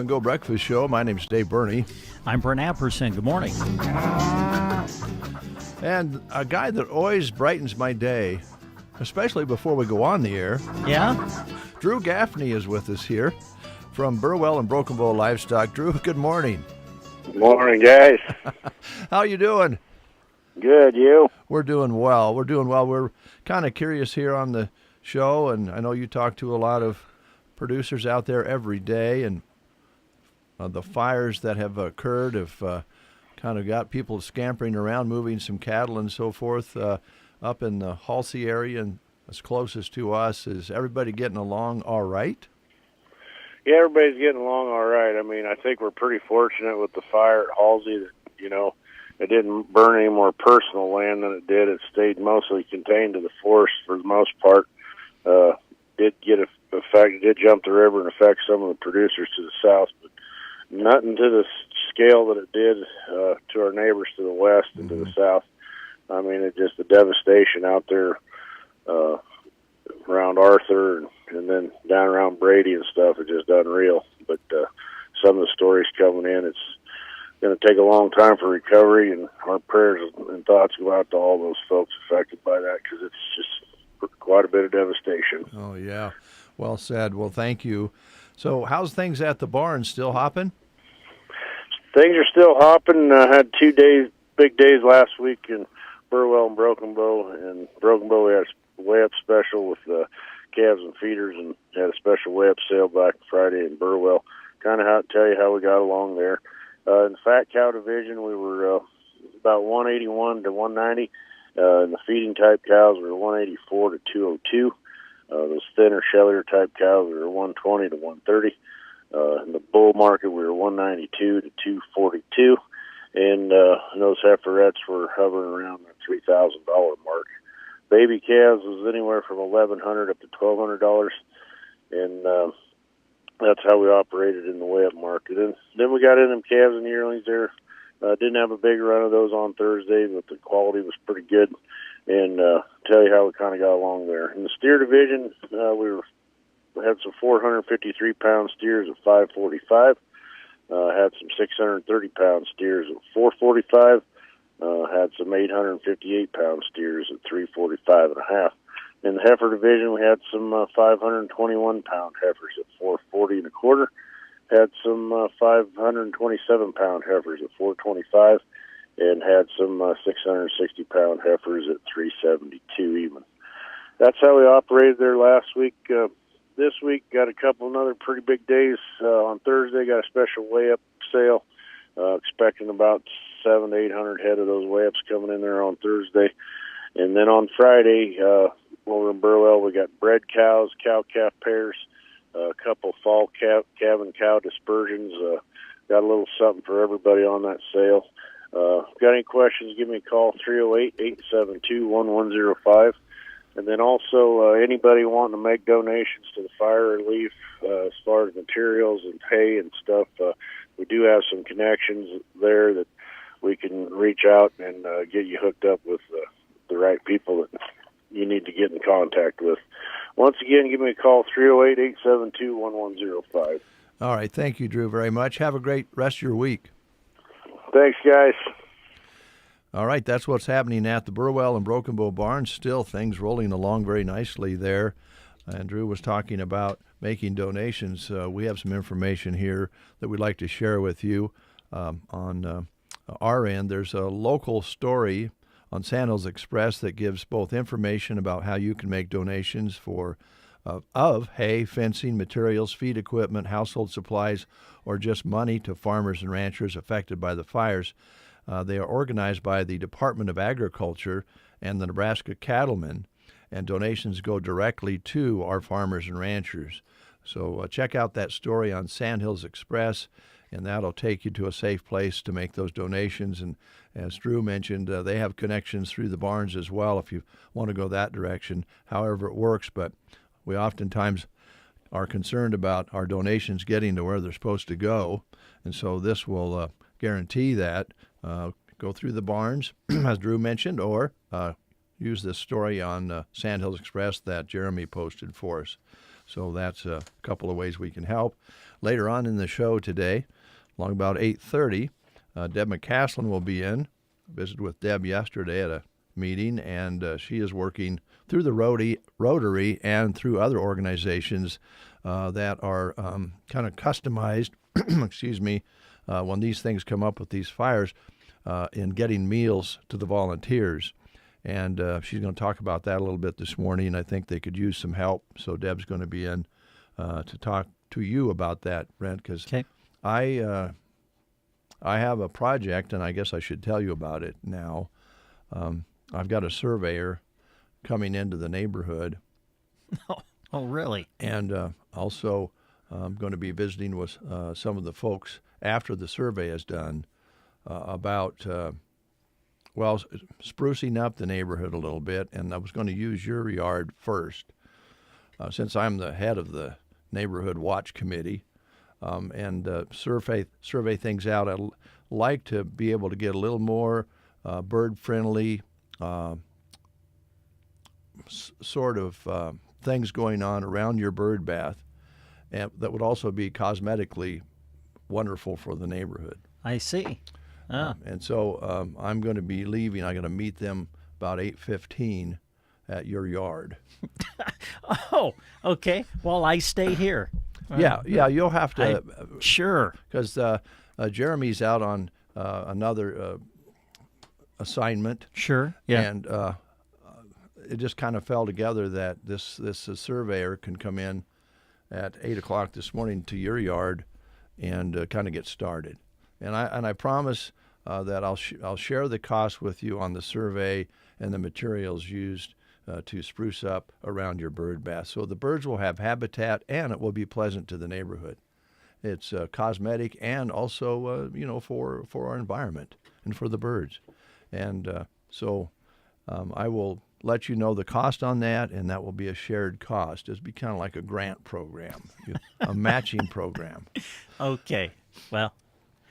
and Go Breakfast Show. My name's Dave Burney. I'm Brent Apperson. Good morning. And a guy that always brightens my day, especially before we go on the air. Yeah? Drew Gaffney is with us here from Burwell and Broken Bow Livestock. Drew, good morning. Good morning, guys. How you doing? Good, you? We're doing well. We're kind of curious here on the show, and I know you talk to a lot of producers out there every day, and the fires that have occurred have kind of got people scampering around, moving some cattle and so forth up in the Halsey area and as closest to us. Is everybody getting along all right? Yeah, everybody's getting along all right. I mean, I think we're pretty fortunate with the fire at Halsey that, it didn't burn any more personal land than it did. It stayed mostly contained to the forest for the most part. Did get effect, did jump the river and affect some of the producers to the south, but nothing to the scale that it did to our neighbors to the west and to the south. I mean, it's just the devastation out there around Arthur and then down around Brady and stuff is just unreal. But some of the stories coming in, it's going to take a long time for recovery, and our prayers and thoughts go out to all those folks affected by that because it's just quite a bit of devastation. Oh, yeah. Well said. Well, thank you. So how's things at the barn? Still hopping? Things are still hopping. Had 2 big days last week in Burwell and Broken Bow. In Broken Bow, we had a weigh-up special with calves and feeders, and had a special weigh-up sale back Friday in Burwell. Kind of tell you how we got along there. In the fat cow division, we were about 181 to 190. In the feeding type cows, we were 184 to 202. Those thinner, shellier type cows, we were 120 to 130. In the bull market, we were 192 to 242. And those heiferettes were hovering around the $3,000 mark. Baby calves was anywhere from $1,100 up to $1,200. And that's how we operated in the weigh-up market. And then we got in them calves and yearlings there. Didn't have a big run of those on Thursday, but the quality was pretty good. And tell you how we kind of got along there. In the steer division, we had some 453-pound steers at 545. Had some 630-pound steers at 445. Had some 858-pound steers at 345 and a half. In the heifer division, we had some 521-pound heifers at 440 and a quarter. Had some 527-pound heifers at 425, and had some 660-pound heifers at 372 even. That's how we operated there last week. This week, got a couple of other pretty big days. On Thursday, got a special weigh-up sale. Expecting about 700 to 800 head of those weigh-ups coming in there on Thursday. And then on Friday, over in Burwell, we got bred cows, cow-calf pairs, a couple fall calf and cow dispersions. Got a little something for everybody on that sale. Got any questions, give me a call, 308-872-1105. And then also anybody wanting to make donations to the fire relief as far as materials and hay and stuff, we do have some connections there that we can reach out and get you hooked up with the right people that you need to get in contact with. Once again, give me a call, 308-872-1105. All right. Thank you, Drew, very much. Have a great rest of your week. Thanks, guys. All right. That's what's happening at the Burwell and Broken Bow barn. Still things rolling along very nicely there. And Drew was talking about making donations. We have some information here that we'd like to share with you on our end. There's a local story on Sandhills Express that gives both information about how you can make donations of hay, fencing, materials, feed equipment, household supplies, or just money to farmers and ranchers affected by the fires. They are organized by the Department of Agriculture and the Nebraska Cattlemen, and donations go directly to our farmers and ranchers. So check out that story on Sandhills Express, and that'll take you to a safe place to make those donations. And as Drew mentioned, they have connections through the barns as well if you want to go that direction, however it works. But we oftentimes are concerned about our donations getting to where they're supposed to go, and so this will guarantee that. Go through the barns, as Drew mentioned, or use this story on Sandhills Express that Jeremy posted for us. So that's a couple of ways we can help. Later on in the show today, along about 8:30, Deb McCaslin will be in. Visited with Deb yesterday at a meeting, and she is working through the Rotary and through other organizations that are kind of customized, excuse me, when these things come up with these fires, in getting meals to the volunteers. And she's going to talk about that a little bit this morning. I think they could use some help, so Deb's going to be in to talk to you about that, Brent, because I have a project, and I guess I should tell you about it now. I've got a surveyor coming into the neighborhood. Oh, really? And also I'm going to be visiting with some of the folks after the survey is done about, sprucing up the neighborhood a little bit. And I was going to use your yard first, since I'm the head of the neighborhood watch committee, and survey things out. I'd like to be able to get a little more bird-friendly sort of things going on around your bird bath, and that would also be cosmetically wonderful for the neighborhood. I see. And so I'm going to be leaving. I'm going to meet them about 8:15 at your yard. Oh, okay. Well, I stay here. Yeah, you'll have to. Sure. Because Jeremy's out on another assignment. Sure. Yeah. And it just kind of fell together that this surveyor can come in at 8 o'clock this morning to your yard and kind of get started. And I promise that I'll share the cost with you on the survey and the materials used to spruce up around your bird bath. So the birds will have habitat, and it will be pleasant to the neighborhood. It's cosmetic and also, for our environment and for the birds. And so I will let you know the cost on that, and that will be a shared cost. It'll be kind of like a grant program, a matching program. Okay. Well,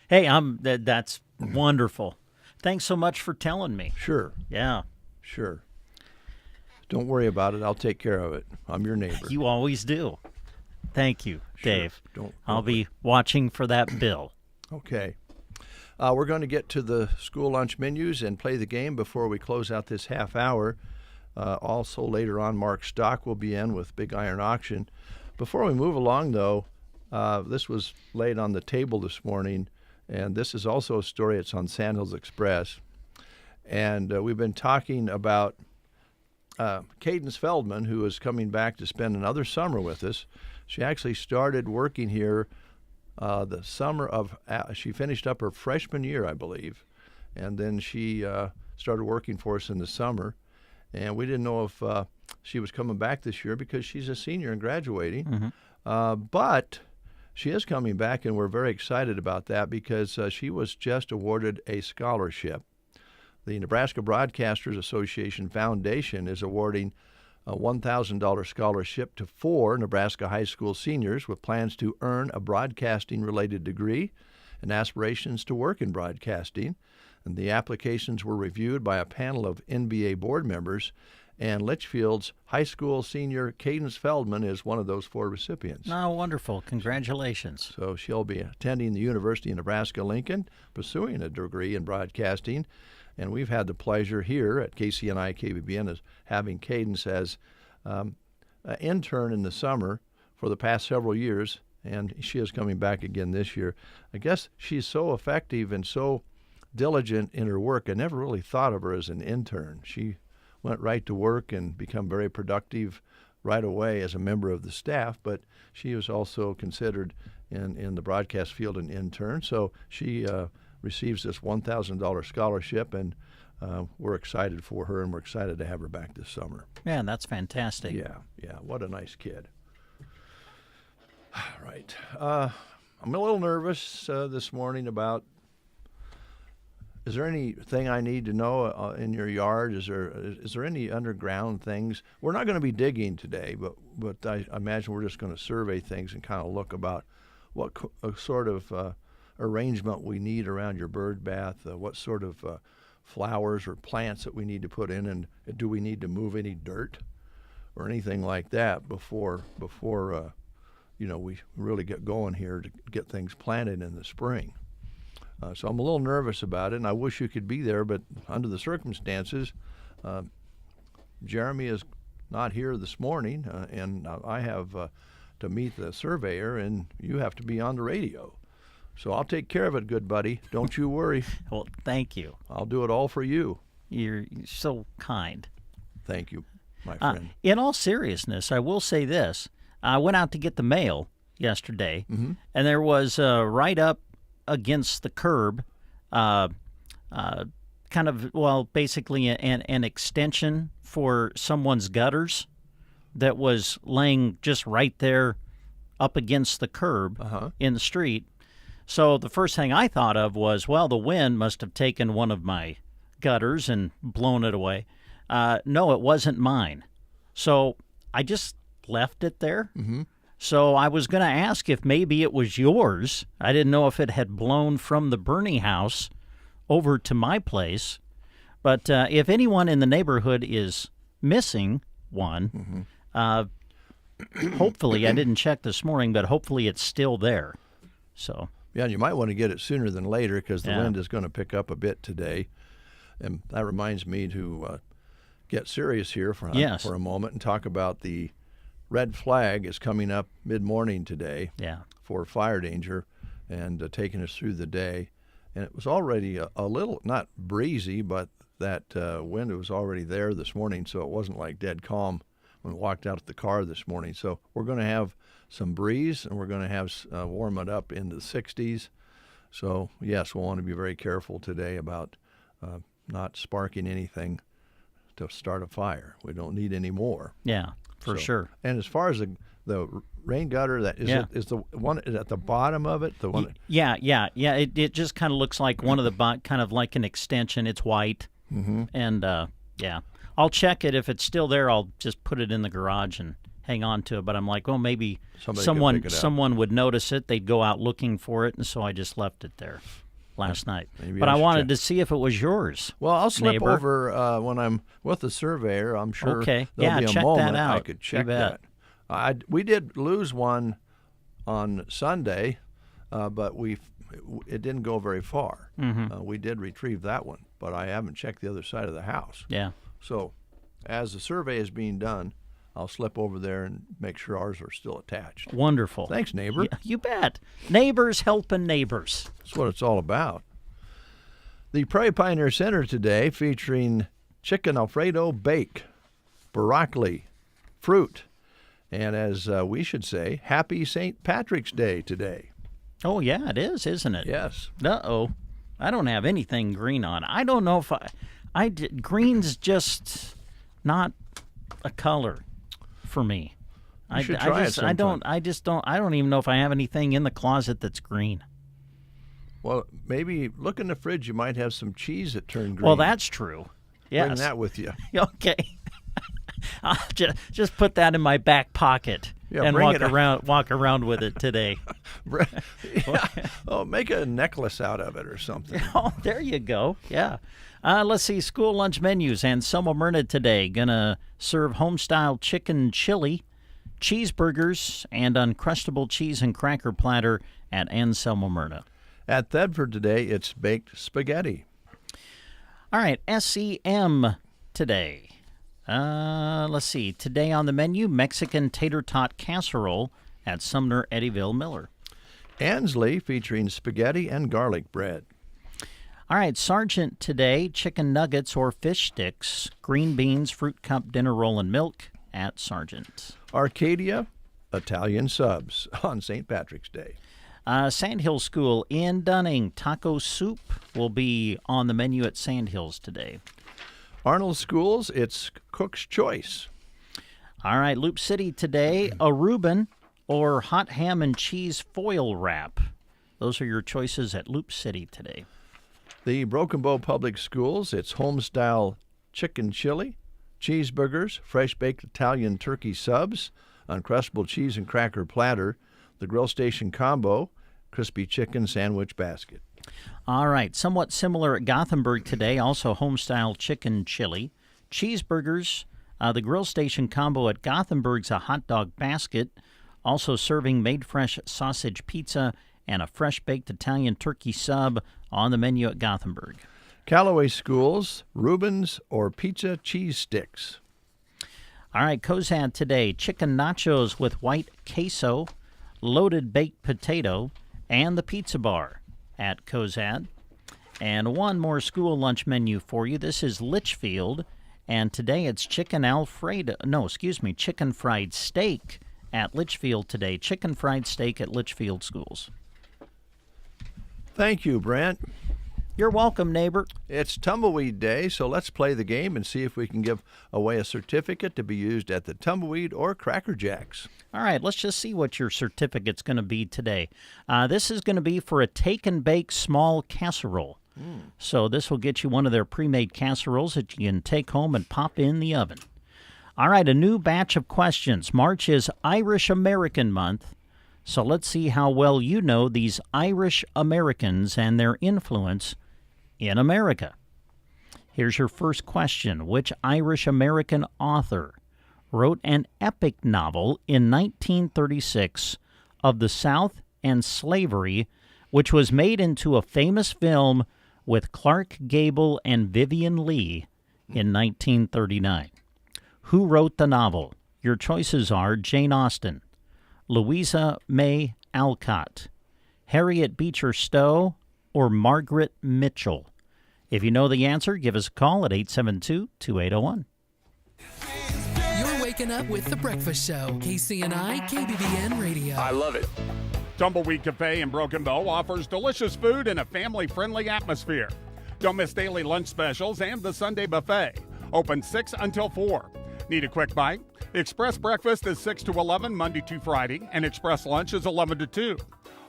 hey, that's wonderful. Thanks so much for telling me. Sure. Yeah. Sure. Don't worry about it. I'll take care of it. I'm your neighbor. You always do. Thank you, Sure. Dave. Don't I'll be watching for that bill. Okay. We're going to get to the school lunch menus and play the game before we close out this half hour. Also, later on, Mark Stock will be in with Big Iron Auction. Before we move along, though, this was laid on the table this morning, and this is also a story. It's on Sandhills Express. And we've been talking about Cadence Feldman, who is coming back to spend another summer with us. She actually started working here the summer of, she finished up her freshman year, I believe, and then she started working for us in the summer. And we didn't know if she was coming back this year because she's a senior and graduating. Mm-hmm. But she is coming back, and we're very excited about that because she was just awarded a scholarship. The Nebraska Broadcasters Association Foundation is awarding a $1,000 scholarship to 4 Nebraska high school seniors with plans to earn a broadcasting-related degree and aspirations to work in broadcasting. And the applications were reviewed by a panel of NBA board members, and Litchfield's high school senior Cadence Feldman is one of those 4 recipients. Oh, wonderful. Congratulations. So she'll be attending the University of Nebraska-Lincoln, pursuing a degree in broadcasting. And we've had the pleasure here at KCNI, KBBN, as having Cadence as an intern in the summer for the past several years, and she is coming back again this year. I guess she's so effective and so diligent in her work. I never really thought of her as an intern. She went right to work and become very productive right away as a member of the staff, but she was also considered in the broadcast field an intern. So she receives this $1,000 scholarship, and we're excited for her, and we're excited to have her back this summer. Yeah, that's fantastic. Yeah, what a nice kid. All right. I'm a little nervous this morning about, is there anything I need to know in your yard? Is there any underground things? We're not going to be digging today, but I imagine we're just going to survey things and kind of look about what sort of arrangement we need around your bird bath, what sort of flowers or plants that we need to put in, and do we need to move any dirt or anything like that before we really get going here to get things planted in the spring. So I'm a little nervous about it, and I wish you could be there, but under the circumstances, Jeremy is not here this morning, and I have to meet the surveyor, and you have to be on the radio. So I'll take care of it, good buddy. Don't you worry. Well, thank you. I'll do it all for you. You're so kind. Thank you, my friend. In all seriousness, I will say this. I went out to get the mail yesterday, and there was right up against the curb, basically an extension for someone's gutters that was laying just right there up against the curb in the street. So the first thing I thought of was, well, the wind must have taken one of my gutters and blown it away. No, it wasn't mine. So I just left it there. So I was going to ask if maybe it was yours. I didn't know if it had blown from the Bernie house over to my place. But if anyone in the neighborhood is missing one, hopefully, I didn't check this morning, but hopefully it's still there. So Yeah, and you might want to get it sooner than later because the wind is going to pick up a bit today. And that reminds me to get serious here for a moment and talk about the red flag is coming up mid-morning today for fire danger and taking us through the day. And it was already a little, not breezy, but that wind was already there this morning, so it wasn't like dead calm when we walked out of the car this morning. So we're going to have some breeze, and we're going to have warm it up into the 60s. So, yes, we'll want to be very careful today about not sparking anything to start a fire. We don't need any more. Yeah, for sure. And as far as the rain gutter, is the one at the bottom of it? The one. Yeah. It just kind of looks like one of the kind of like an extension. It's white, and I'll check it. If it's still there, I'll just put it in the garage and hang on to it. But I'm like, well, maybe someone would notice it. They'd go out looking for it, and so I just left it there last night. But I wanted to see if it was yours. Well, I'll slip neighbor. over when I'm with the surveyor. I'm sure there'll be a check moment that out. I could check that. We did lose one on Sunday, but it didn't go very far. We did retrieve that one, but I haven't checked the other side of the house. Yeah. So as the survey is being done, I'll slip over there and make sure ours are still attached. Wonderful. Thanks, neighbor. You bet. Neighbors helping neighbors. That's what it's all about. The Prairie Pioneer Center today featuring chicken Alfredo bake, broccoli, fruit, and as we should say, Happy St. Patrick's Day today. Oh, yeah, it is, isn't it? Yes. Uh-oh. I don't have anything green on. I don't know if green's just not a color for me. You should try it sometime. I don't even know if I have anything in the closet that's green. Well, maybe look in the fridge. You might have some cheese that turned green. Well, that's true. Yes. Bring that with you. Okay. I'll just put that in my back pocket and walk around with it today. Oh, make a necklace out of it or something. Oh, there you go. Yeah. Let's see. School lunch menus. Anselmo Myrna today gonna serve homestyle chicken chili, cheeseburgers, and Uncrustable cheese and cracker platter at Anselmo Myrna. At Thedford today, it's baked spaghetti. All right, SEM today. Let's see. Today on the menu, Mexican tater tot casserole at Sumner Eddyville Miller. Ansley featuring spaghetti and garlic bread. All right, Sargent today, chicken nuggets or fish sticks, green beans, fruit cup, dinner roll, and milk at Sargent. Arcadia, Italian subs on St. Patrick's Day. Sandhill School in Dunning, taco soup will be on the menu at Sandhills today. Arnold Schools, it's Cook's Choice. All right, Loop City today, a Reuben or hot ham and cheese foil wrap. Those are your choices at Loop City today. The Broken Bow Public Schools, it's home-style chicken chili, cheeseburgers, fresh-baked Italian turkey subs, Uncrustable cheese and cracker platter, the Grill Station combo, crispy chicken sandwich basket. All right, somewhat similar at Gothenburg today, also home-style chicken chili, cheeseburgers, The grill station combo at Gothenburg's a hot dog basket, also serving made fresh sausage pizza and a fresh baked Italian turkey sub on the menu at Gothenburg. Callaway Schools, Reuben's or pizza cheese sticks. All right, Cozad today, chicken nachos with white queso, loaded baked potato, and the pizza bar at Cozad. And one more school lunch menu for you. This is Litchfield, and today it's chicken fried steak at Litchfield today. Chicken fried steak at Litchfield Schools. Thank you, Brent. You're welcome, neighbor. It's Tumbleweed Day, so let's play the game and see if we can give away a certificate to be used at the Tumbleweed or Cracker Jacks. All right, let's just see what your certificate's going to be today. This is going to be for a take and bake small casserole. So this will get you one of their pre-made casseroles that you can take home and pop in the oven. All right, a new batch of questions. March is Irish American Month, so let's see how well you know these Irish Americans and their influence in America. Here's your first question. Which Irish American author wrote an epic novel in 1936 of the South and slavery, which was made into a famous film with Clark Gable and Vivian Leigh in 1939? Who wrote the novel? Your choices are Jane Austen, Louisa May Alcott, Harriet Beecher Stowe, or Margaret Mitchell. If you know the answer, give us a call at 872-2801. You're waking up with The Breakfast Show. KCNI, KBBN Radio. I love it. Tumbleweed Cafe in Broken Bow offers delicious food in a family-friendly atmosphere. Don't miss daily lunch specials and the Sunday buffet. Open 6 until 4. Need a quick bite? Express breakfast is 6 to 11 Monday to Friday, and express lunch is 11 to 2.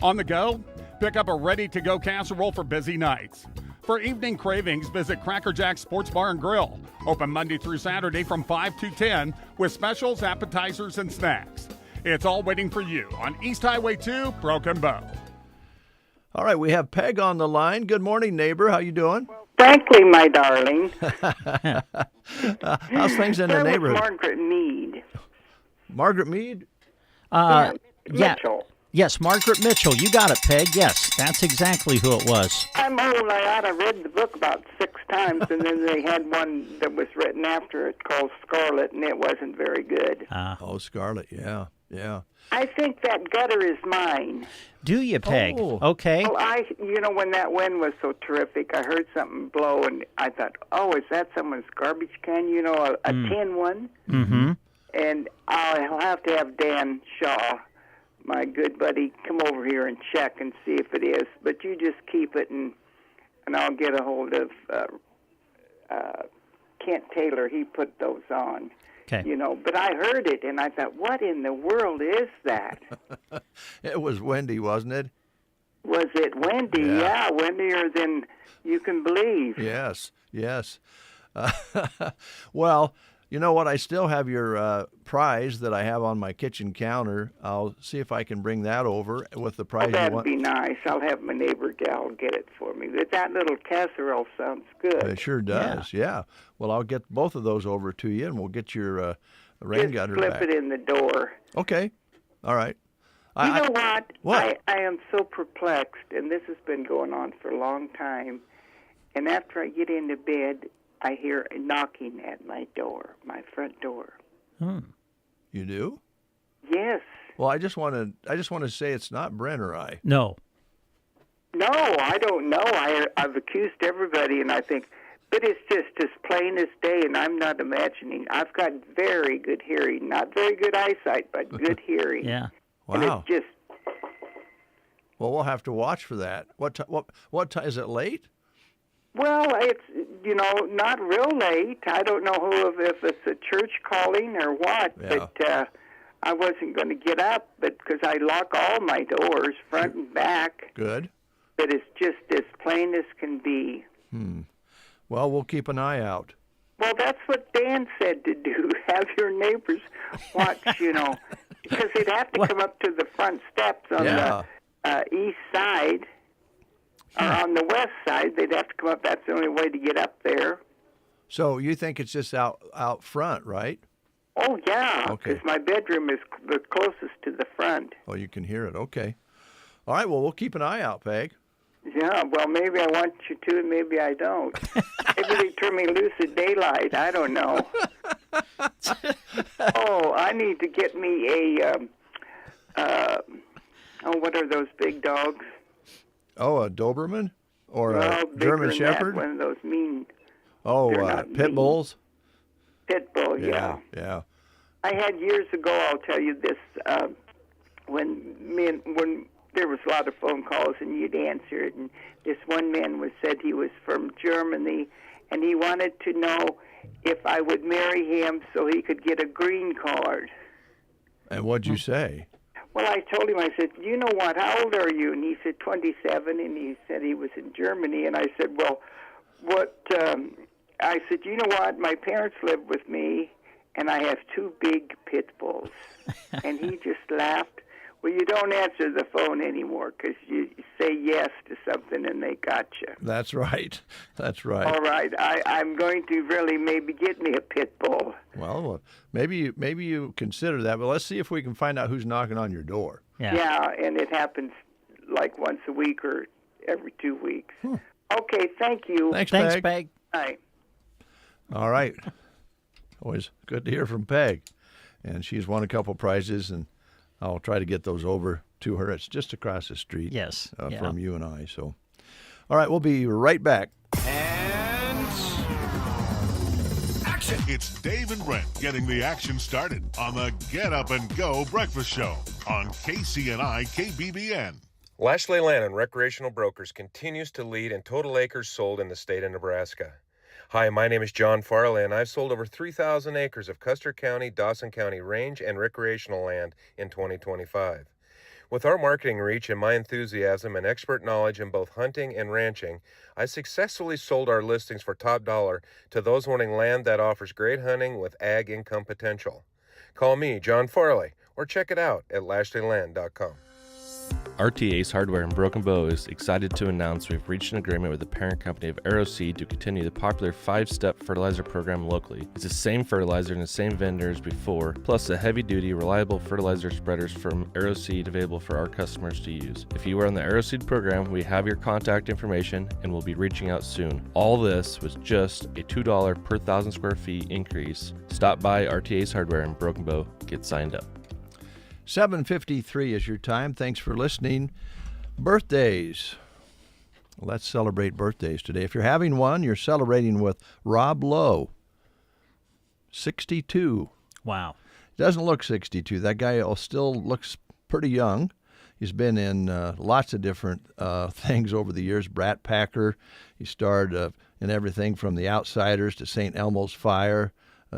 On the go, pick up a ready-to-go casserole for busy nights. For evening cravings, visit Cracker Jack Sports Bar and Grill. Open Monday through Saturday from 5 to 10 with specials, appetizers, and snacks. It's all waiting for you on East Highway 2, Broken Bow. All right, we have Peg on the line. Good morning, neighbor. How you doing? Frankly, my darling. How's things in the neighborhood? Margaret Mead. Margaret Mead? Yeah. Mitchell. Yes, Margaret Mitchell. You got it, Peg. Yes, that's exactly who it was. I'm old. I ought to read the book about 6 times, and then they had one that was written after it called Scarlet, and it wasn't very good. Oh, Scarlet, yeah. I think that gutter is mine. Do you, Peg? Oh. Okay. Well, when that wind was so terrific, I heard something blow, and I thought, oh, is that someone's garbage can? A tin one? Mm-hmm. And I'll have to have Dan Shaw, my good buddy, come over here and check and see if it is. But you just keep it, and I'll get a hold of Kent Taylor. He put those on. Okay. But I heard it, and I thought, what in the world is that? It was windy, wasn't it? Was it windy? Yeah, windier than you can believe. Yes. Well, you know what? I still have your prize that I have on my kitchen counter. I'll see if I can bring that over with the prize you That'd want. be nice. I'll have my neighbor gal get it for me. But that little casserole sounds good. It sure does, yeah. Well, I'll get both of those over to you, and we'll get your rain gutter Just slip back. it in the door. Okay. All right. You know what? What? I am so perplexed, and this has been going on for a long time. And after I get into bed, I hear a knocking at my door, my front door. You do? Yes. Well, I just want to say it's not Brent or I. No. No, I don't know. I've accused everybody, and I think, but it's just as plain as day, and I'm not imagining. I've got very good hearing, not very good eyesight, but good hearing. Yeah. And Wow. it's just, Well, we'll have to watch for that. What time is it late? well, it's, not real late. I don't know if it's a church calling or what, Yeah. but I wasn't going to get up, but because I lock all my doors, front and back. Good. But it's just as plain as can be. Well, we'll keep an eye out. Well, that's what Dan said to do. Have your neighbors watch, because they'd have to come up to the front steps on Yeah. the east side. Or on the west side, they'd have to come up. That's the only way to get up there. So you think it's just out front, right? Oh, yeah, Okay. because my bedroom is the closest to the front. Oh, you can hear it. Okay. All right. Well, we'll keep an eye out, Peg. Yeah, well, maybe I want you to, and maybe I don't. Maybe they turn me loose at daylight. I don't know. Oh, I need to get me what are those big dogs? Oh, a Doberman or Well, a bigger German than Shepherd? That, one of those mean Oh, they're not pit mean. bulls? pit bull. Yeah. Yeah. I had years ago. I'll tell you this. When there was a lot of phone calls and you'd answer it, and this one man said he was from Germany, and he wanted to know if I would marry him so he could get a green card. And what'd you say? Well, I told him, I said, you know what, how old are you? And he said 27, and he said he was in Germany. And I said, well, I said, you know what, my parents live with me, and I have 2 big pit bulls. And he just laughed. Well, you don't answer the phone anymore because you say yes to something and they got you. That's right. That's right. All right, I'm going to really maybe get me a pit bull. Well, maybe you consider that, but let's see if we can find out who's knocking on your door. Yeah, and it happens like once a week or every 2 weeks. Okay, thank you. Thanks, Thanks, Peg. Peg. Bye. All right. Always good to hear from Peg. And she's won a couple prizes, and I'll try to get those over to her. It's just across the street Yes. from you and I. So, all right, we'll be right back. And action! It's Dave and Brent getting the action started on the Get Up and Go Breakfast Show on KCNI KBBN. Lashley Land and Recreational Brokers continues to lead in total acres sold in the state of Nebraska. Hi, my name is John Farley, and I've sold over 3,000 acres of Custer County, Dawson County range and recreational land in 2025. With our marketing reach and my enthusiasm and expert knowledge in both hunting and ranching, I successfully sold our listings for top dollar to those wanting land that offers great hunting with ag income potential. Call me, John Farley, or check it out at lashleyland.com. RT Ace Hardware in Broken Bow is excited to announce we've reached an agreement with the parent company of Arrowseed to continue the popular 5-step fertilizer program locally. It's the same fertilizer and the same vendor as before, plus the heavy-duty, reliable fertilizer spreaders from Arrowseed available for our customers to use. If you are on the Arrowseed program, we have your contact information and will be reaching out soon. All this was just a $2 per 1,000 square feet increase. Stop by RT Ace Hardware in Broken Bow. Get signed up. 7:53 is your time. Thanks for listening. Birthdays. Let's celebrate birthdays today. If you're having one, you're celebrating with Rob Lowe, 62. Wow. Doesn't look 62. That guy still looks pretty young. He's been in lots of different things over the years. Brat Packer. He starred in everything from The Outsiders to St. Elmo's Fire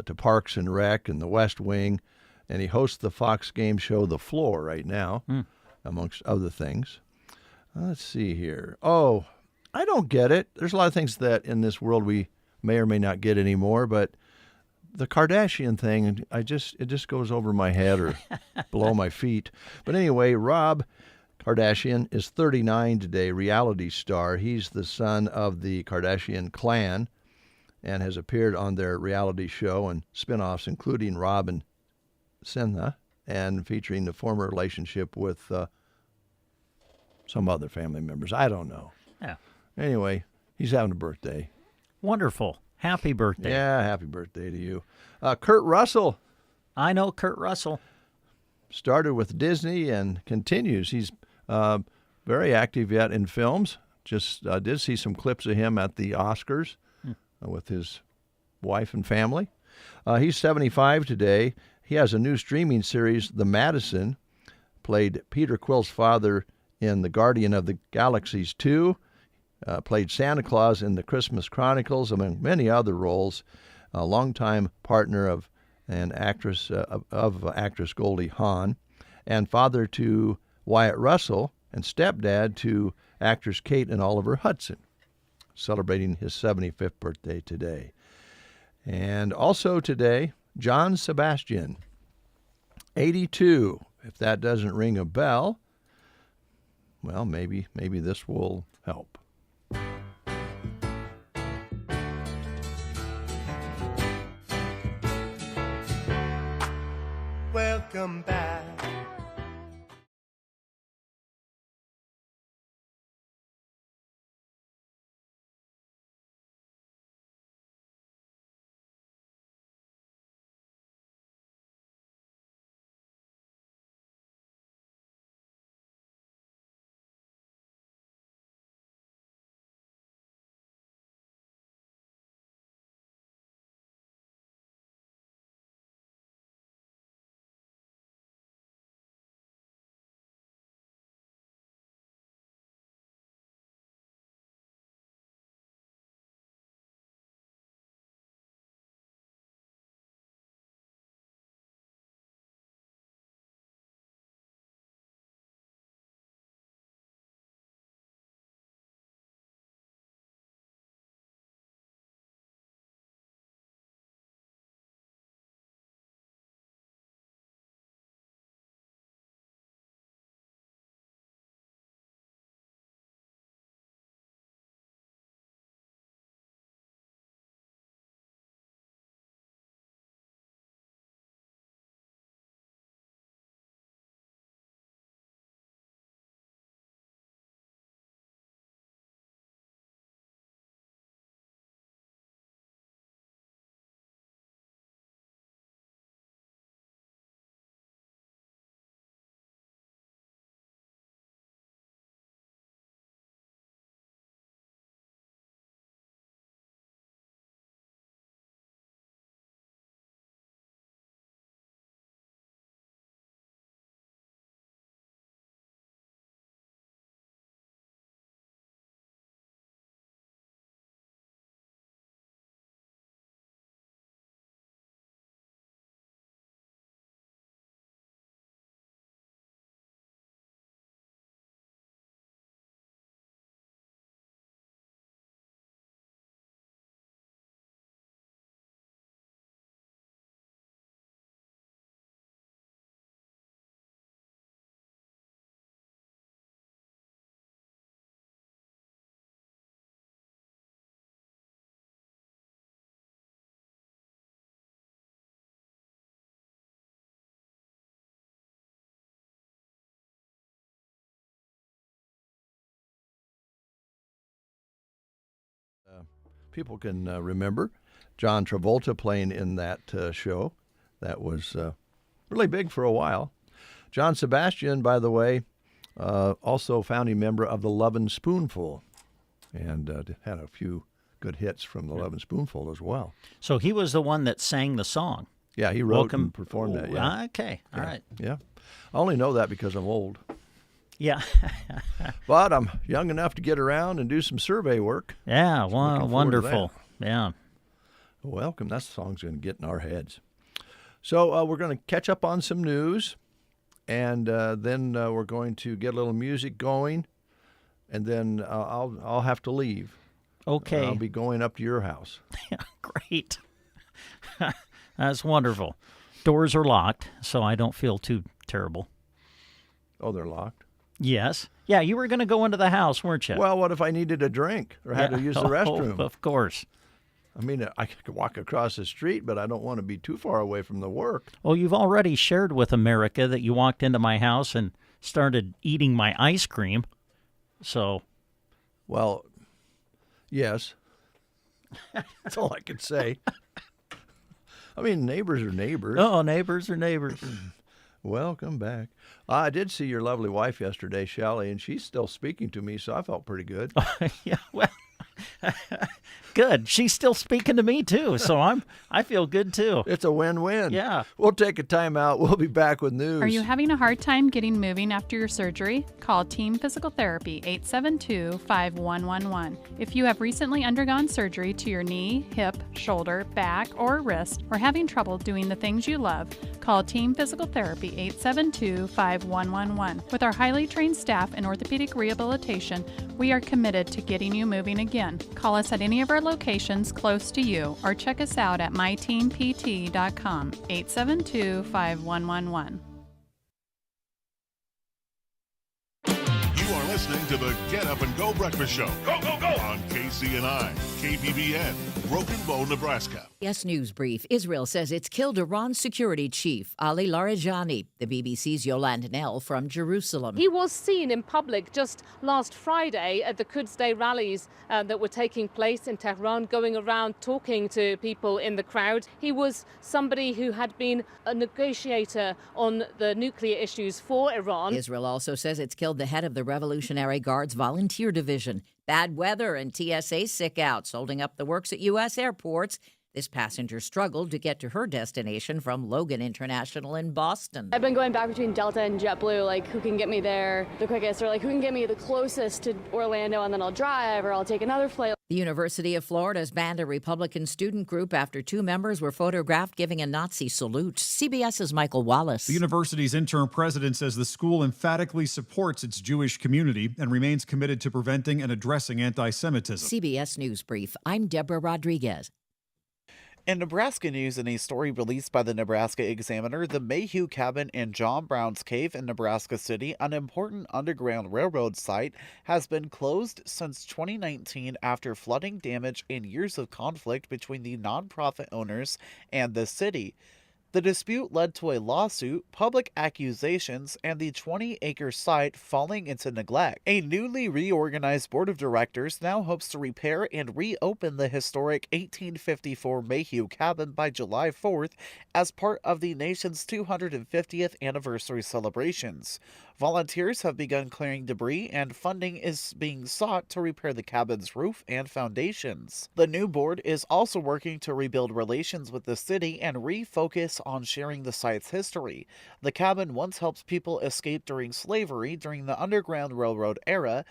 to Parks and Rec and The West Wing. And he hosts the Fox game show The Floor right now, amongst other things. Let's see here. Oh, I don't get it. There's a lot of things that in this world we may or may not get anymore, but the Kardashian thing, it just goes over my head or below my feet. But anyway, Rob Kardashian is 39 today, reality star. He's the son of the Kardashian clan and has appeared on their reality show and spinoffs, including Rob and Sinha, and featuring the former relationship with some other family members. I don't know. Yeah. Anyway, he's having a birthday. Wonderful. Happy birthday. Yeah, happy birthday to you. Kurt Russell I know Kurt Russell. started with Disney and continues. He's very active yet in films. Just did see some clips of him at the Oscars with his wife and family. He's 75 today. He has a new streaming series, The Madison, played Peter Quill's father in The Guardian of the Galaxies 2, played Santa Claus in The Christmas Chronicles, among many other roles, a longtime partner of actress Goldie Hawn, and father to Wyatt Russell, and stepdad to actors Kate and Oliver Hudson, celebrating his 75th birthday today. And also today, John Sebastian, 82. If that doesn't ring a bell, well, maybe this will help. welcome back. People can remember John Travolta playing in that show. That was really big for a while. John Sebastian, by the way, also founding member of the Lovin' Spoonful, and had a few good hits from the Lovin' Spoonful as well. So he was the one that sang the song. Yeah, he wrote and performed that. Yeah. Okay, all right. Yeah, I only know that because I'm old. Yeah. But I'm young enough to get around and do some survey work. Yeah, wonderful. Yeah. Welcome. That song's going to get in our heads. So we're going to catch up on some news, and then we're going to get a little music going, and then I'll have to leave. Okay. I'll be going up to your house. Great. That's wonderful. Doors are locked, so I don't feel too terrible. Oh, they're locked? Yes. Yeah, you were going to go into the house, weren't you? Well, what if I needed a drink or had to use the restroom? Of course. I mean, I could walk across the street, but I don't want to be too far away from the work. Well, you've already shared with America that you walked into my house and started eating my ice cream. So. Well, yes. That's all I can say. I mean, neighbors are neighbors. Oh, neighbors are neighbors. Welcome back. I did see your lovely wife yesterday, Shelley, and she's still speaking to me, so I felt pretty good. Yeah, well, good. She's still speaking to me too, so I feel good too. It's a win-win. Yeah. We'll take a time out. We'll be back with news. Are you having a hard time getting moving after your surgery? Call Team Physical Therapy 872-5111. If you have recently undergone surgery to your knee, hip, shoulder, back, or wrist, or having trouble doing the things you love, call Team Physical Therapy 872-5111. With our highly trained staff in orthopedic rehabilitation, we are committed to getting you moving again. Call us at any of our locations close to you or check us out at myteampt.com, 872-5111. You are listening listening to the Get Up and Go Breakfast Show. Go, go, go! On KCNI, KBBN, Broken Bow, Nebraska. Yes, News Brief. Israel says it's killed Iran's security chief, Ali Larijani. The BBC's Yolande Nell from Jerusalem. He was seen in public just last Friday at the Quds Day rallies that were taking place in Tehran, going around talking to people in the crowd. He was somebody who had been a negotiator on the nuclear issues for Iran. Israel also says it's killed the head of the Revolutionary Guard's volunteer division. Bad weather and TSA sick outs holding up the works at U.S. airports. This passenger struggled to get to her destination from Logan International in Boston. I've been going back between Delta and JetBlue, like who can get me there the quickest, or like who can get me the closest to Orlando, and then I'll drive or I'll take another flight. The University of Florida has banned a Republican student group after 2 members were photographed giving a Nazi salute. CBS's Michael Wallace. The university's interim president says the school emphatically supports its Jewish community and remains committed to preventing and addressing anti-Semitism. CBS News Brief. I'm Deborah Rodriguez. In Nebraska news, in a story released by the Nebraska Examiner, the Mayhew Cabin in John Brown's Cave in Nebraska City, an important Underground Railroad site, has been closed since 2019 after flooding damage and years of conflict between the nonprofit owners and the city. The dispute led to a lawsuit, public accusations, and the 20-acre site falling into neglect. A newly reorganized board of directors now hopes to repair and reopen the historic 1854 Mayhew Cabin by July 4th as part of the nation's 250th anniversary celebrations. Volunteers have begun clearing debris, and funding is being sought to repair the cabin's roof and foundations. The new board is also working to rebuild relations with the city and refocus on sharing the site's history. The cabin once helped people escape during slavery during the Underground Railroad era,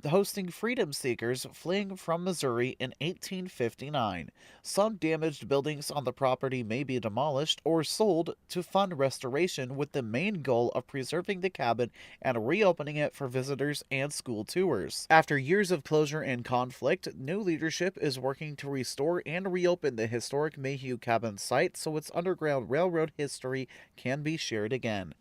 hosting freedom seekers fleeing from Missouri in 1859. Some damaged buildings on the property may be demolished or sold to fund restoration, with the main goal of preserving the cabin and reopening it for visitors and school tours. After years of closure and conflict, new leadership is working to restore and reopen the historic Mayhew Cabin site so its Underground Railroad history can be shared again.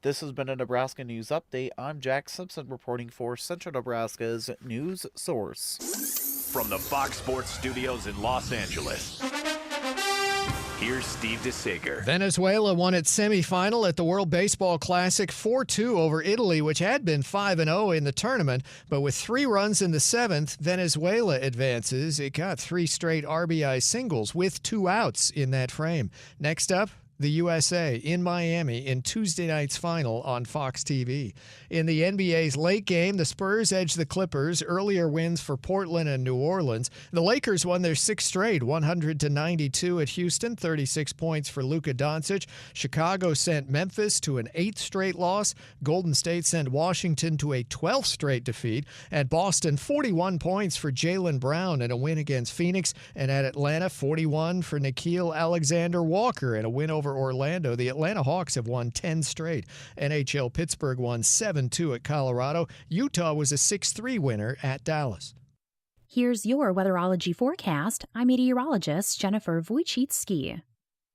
This has been a Nebraska News Update. I'm Jack Simpson reporting for Central Nebraska's News Source. From the Fox Sports Studios in Los Angeles, here's Steve DeSager. Venezuela won its semifinal at the World Baseball Classic 4-2 over Italy, which had been 5-0 in the tournament. But with 3 runs in the 7th, Venezuela advances. It got 3 straight RBI singles with 2 outs in that frame. Next up, the USA in Miami in Tuesday night's final on Fox TV. In the NBA's late game, the Spurs edged the Clippers. Earlier wins for Portland and New Orleans. The Lakers won their 6th straight, 100-92 at Houston, 36 points for Luka Doncic. Chicago sent Memphis to an 8th straight loss. Golden State sent Washington to a 12th straight defeat. At Boston, 41 points for Jaylen Brown in a win against Phoenix. And at Atlanta, 41 for Nickeil Alexander-Walker in a win over Orlando. The Atlanta Hawks have won 10 straight. NHL Pittsburgh won 7-2 at Colorado. Utah was a 6-3 winner at Dallas. Here's your weatherology forecast. I'm meteorologist Jennifer Wojcicki.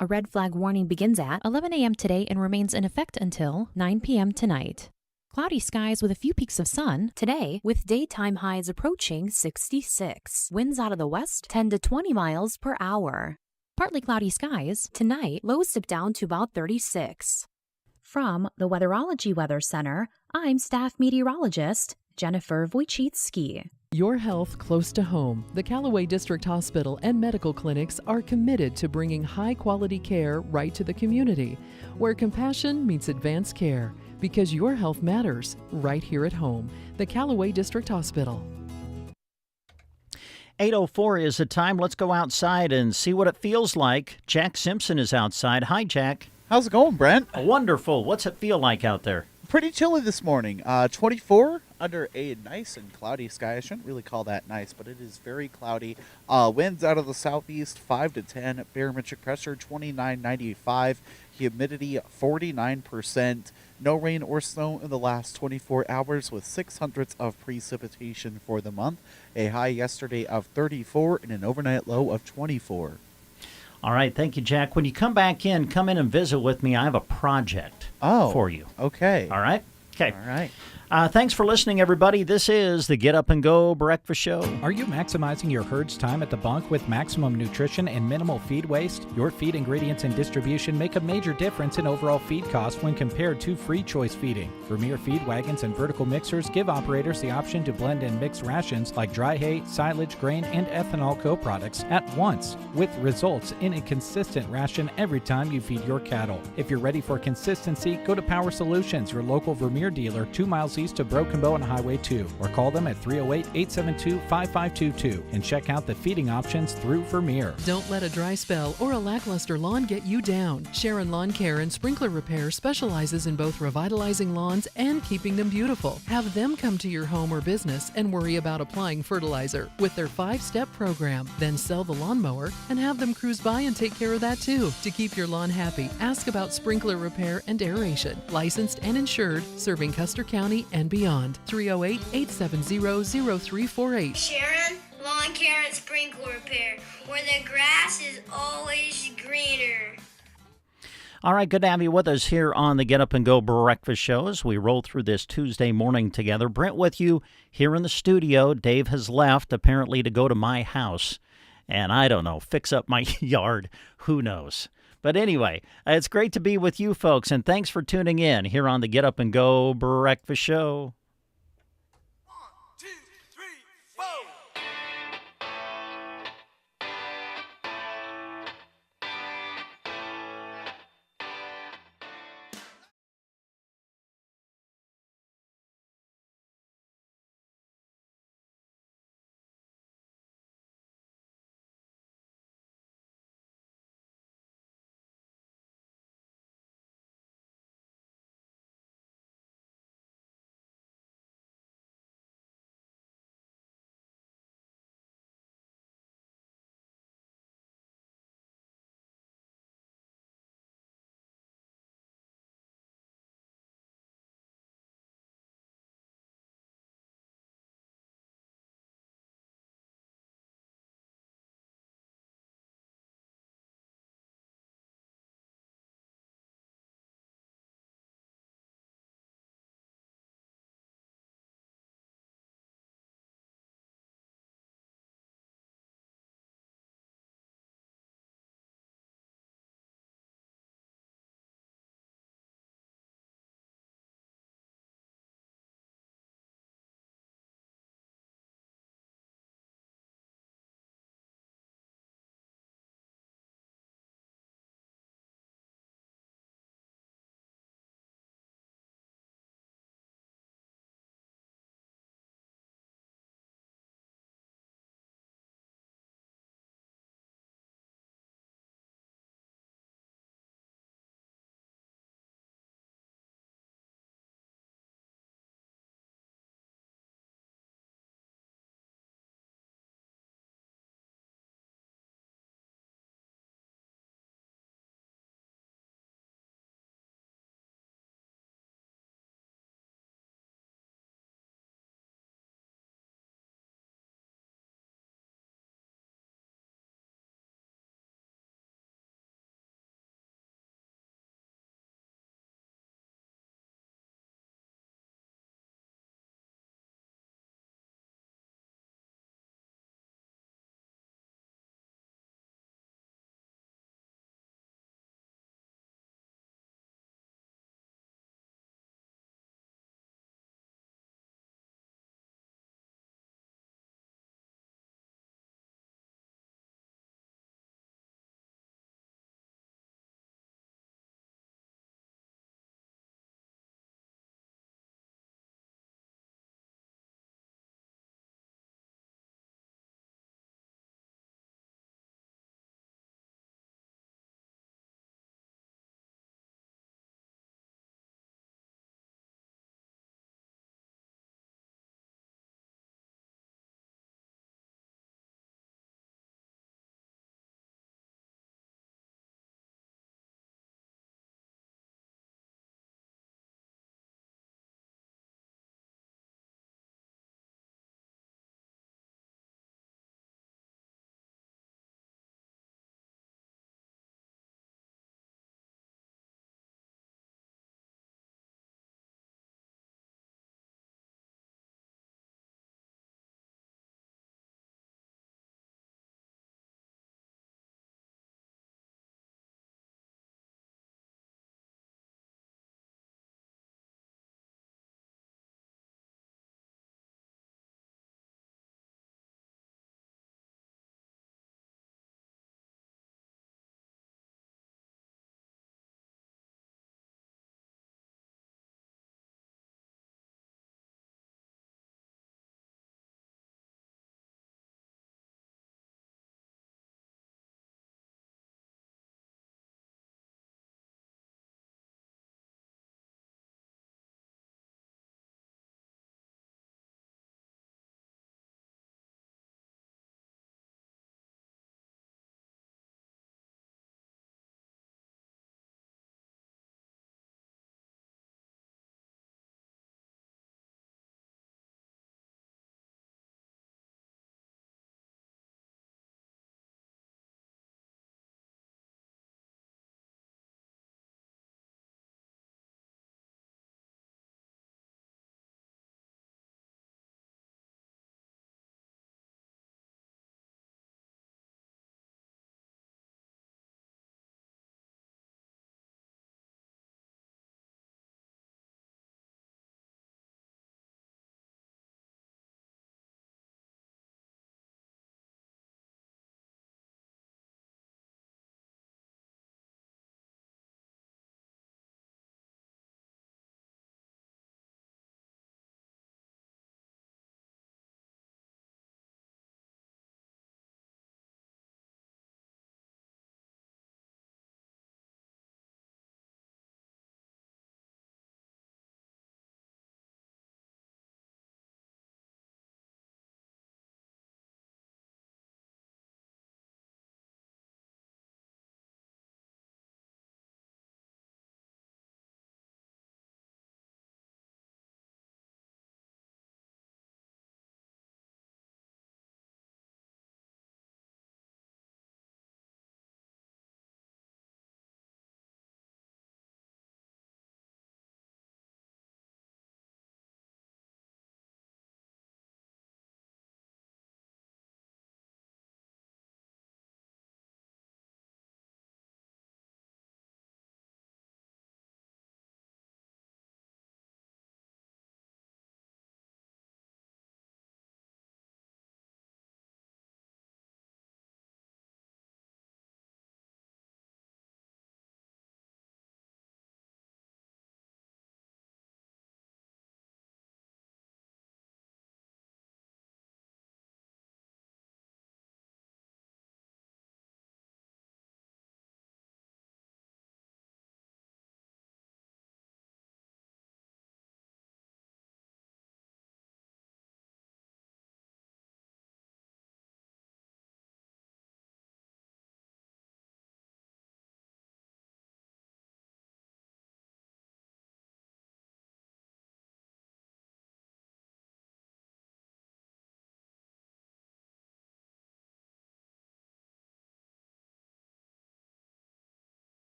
A red flag warning begins at 11 a.m. today and remains in effect until 9 p.m. tonight. Cloudy skies with a few peaks of sun today, with daytime highs approaching 66. Winds out of the west 10 to 20 miles per hour. Partly cloudy skies tonight, lows dip down to about 36. From the Weatherology Weather Center, I'm staff meteorologist Jennifer Wojcicki. Your health close to home. The Callaway District Hospital and medical clinics are committed to bringing high-quality care right to the community, where compassion meets advanced care, because your health matters right here at home. The Callaway District Hospital. 8:04 is the time. Let's go outside and see what it feels like. Jack Simpson is outside. Hi, Jack. How's it going, Brent? Wonderful. What's it feel like out there? Pretty chilly this morning. 24 under a nice and cloudy sky. I shouldn't really call that nice, but it is very cloudy. Winds out of the southeast, 5 to 10. Barometric pressure, 29.95. Humidity, 49%. No rain or snow in the last 24 hours with 0.06 of precipitation for the month. A high yesterday of 34 and an overnight low of 24. All right. Thank you, Jack. When you come back come in and visit with me. I have a project for you. Okay. All right? Okay. All right. Thanks for listening, everybody. This is the Get Up and Go Breakfast Show. Are you maximizing your herd's time at the bunk with maximum nutrition and minimal feed waste? Your feed ingredients and distribution make a major difference in overall feed cost when compared to free choice feeding. Vermeer feed wagons and vertical mixers give operators the option to blend and mix rations like dry hay, silage, grain, and ethanol co-products at once, with results in a consistent ration every time you feed your cattle. If you're ready for consistency, go to Power Solutions, your local Vermeer dealer, 2 miles east of Broken Bow on Highway 2, or call them at 308-872-5522 and check out the feeding options through Vermeer. Don't let a dry spell or a lackluster lawn get you down. Sharon Lawn Care and Sprinkler Repair specializes in both revitalizing lawns and keeping them beautiful. Have them come to your home or business and worry about applying fertilizer with their 5-step program. Then sell the lawnmower and have them cruise by and take care of that too. To keep your lawn happy, ask about sprinkler repair and aeration. Licensed and insured, serving Custer County and beyond. 308-870-0348. Sharon Lawn Care and Sprinkler Repair, where the grass is always greener. All right, good to have you with us here on the Get Up and Go Breakfast Show as we roll through this Tuesday morning together. Brent with you here in the studio. Dave has left, apparently, to go to my house and, I don't know, fix up my yard. Who knows? But anyway, it's great to be with you folks, and thanks for tuning in here on the Get Up and Go Breakfast Show.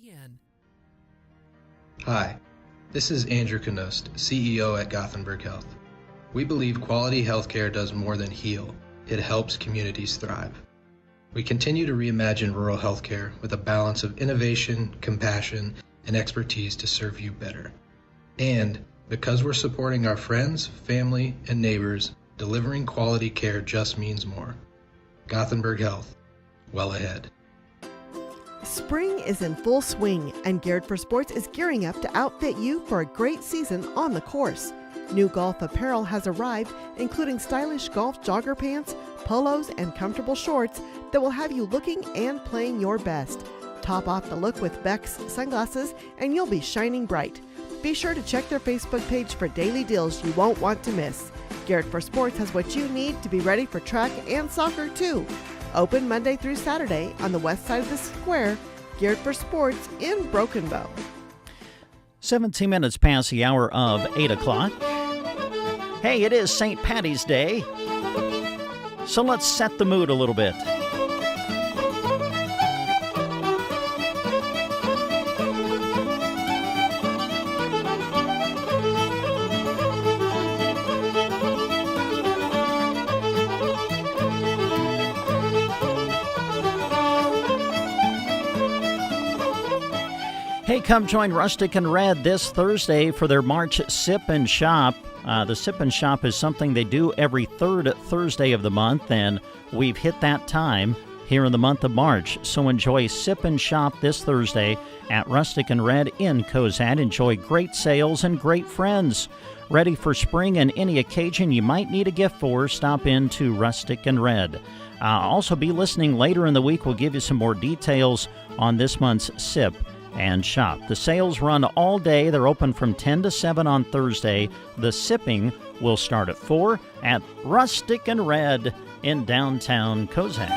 KBBN. Hi, this is Andrew Knost, CEO at Gothenburg Health. We believe quality healthcare does more than heal. It helps communities thrive. We continue to reimagine rural healthcare with a balance of innovation, compassion, and expertise to serve you better. And because we're supporting our friends, family, and neighbors, delivering quality care just means more. Gothenburg Health, well ahead. Spring is in full swing, and Geared for Sports is gearing up to outfit you for a great season on the course. New golf apparel has arrived, including stylish golf jogger pants, polos, and comfortable shorts that will have you looking and playing your best. Top off the look with Beck's sunglasses, and you'll be shining bright. Be sure to check their Facebook page for daily deals you won't want to miss. Geared for Sports has what you need to be ready for track and soccer, too. Open Monday through Saturday on the west side of the square. Geared for Sports in Broken Bow. 17 minutes past the hour of 8 o'clock. Hey, it is St. Patty's Day, so let's set the mood a little bit. Hey, come join Rustic and Red this Thursday for their March Sip and Shop. The Sip and Shop is something they do every third Thursday of the month, and we've hit that time here in the month of March. So enjoy Sip and Shop this Thursday at Rustic and Red in Cozad. Enjoy great sales and great friends. Ready for spring and any occasion you might need a gift for, stop in to Rustic and Red. Also be listening later in the week. We'll give you some more details on this month's Sip and Shop. The sales run all day. They're open from 10 to 7 on Thursday. The sipping will start at 4 at Rustic and Red in downtown Cozad.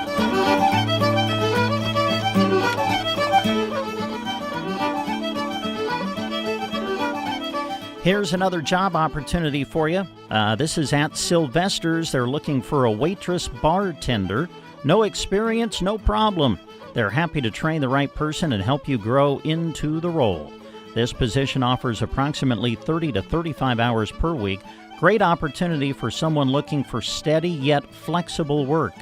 Here's another job opportunity for you. This is at Sylvester's. They're looking for a waitress bartender. No experience, no problem. They're happy to train the right person and help you grow into the role. This position offers approximately 30 to 35 hours per week. Great opportunity for someone looking for steady yet flexible work.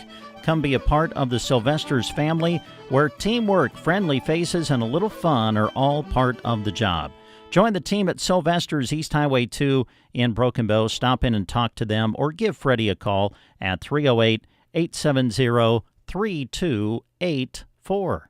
Come be a part of the Sylvester's family, where teamwork, friendly faces, and a little fun are all part of the job. Join the team at Sylvester's East Highway 2 in Broken Bow. Stop in and talk to them, or give Freddie a call at 308-870-3284.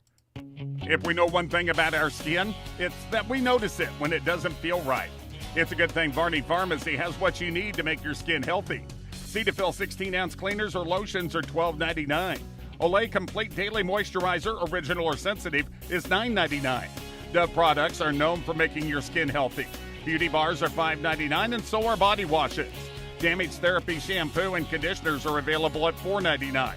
If we know one thing about our skin, it's that we notice it when it doesn't feel right. It's a good thing Varney Pharmacy has what you need to make your skin healthy. Cetaphil 16-ounce cleaners or lotions are $12.99. Olay Complete Daily Moisturizer, original or sensitive, is $9.99. Dove products are known for making your skin healthy. Beauty bars are $5.99, and so are body washes. Damage Therapy shampoo and conditioners are available at $4.99.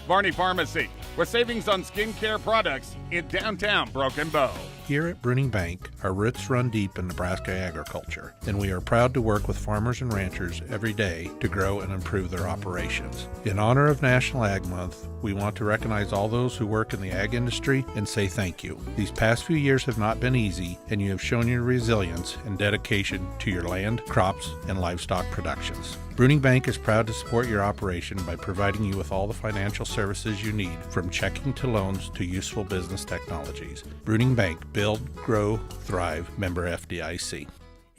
Varney Pharmacy, with savings on skincare products in downtown Broken Bow. Here at Bruning Bank, our roots run deep in Nebraska agriculture, and we are proud to work with farmers and ranchers every day to grow and improve their operations. In honor of National Ag Month, we want to recognize all those who work in the ag industry and say thank you. These past few years have not been easy, and you have shown your resilience and dedication to your land, crops, and livestock productions. Bruning Bank is proud to support your operation by providing you with all the financial services you need, from checking to loans to useful business technologies. Bruning Bank, build, grow, thrive, member FDIC.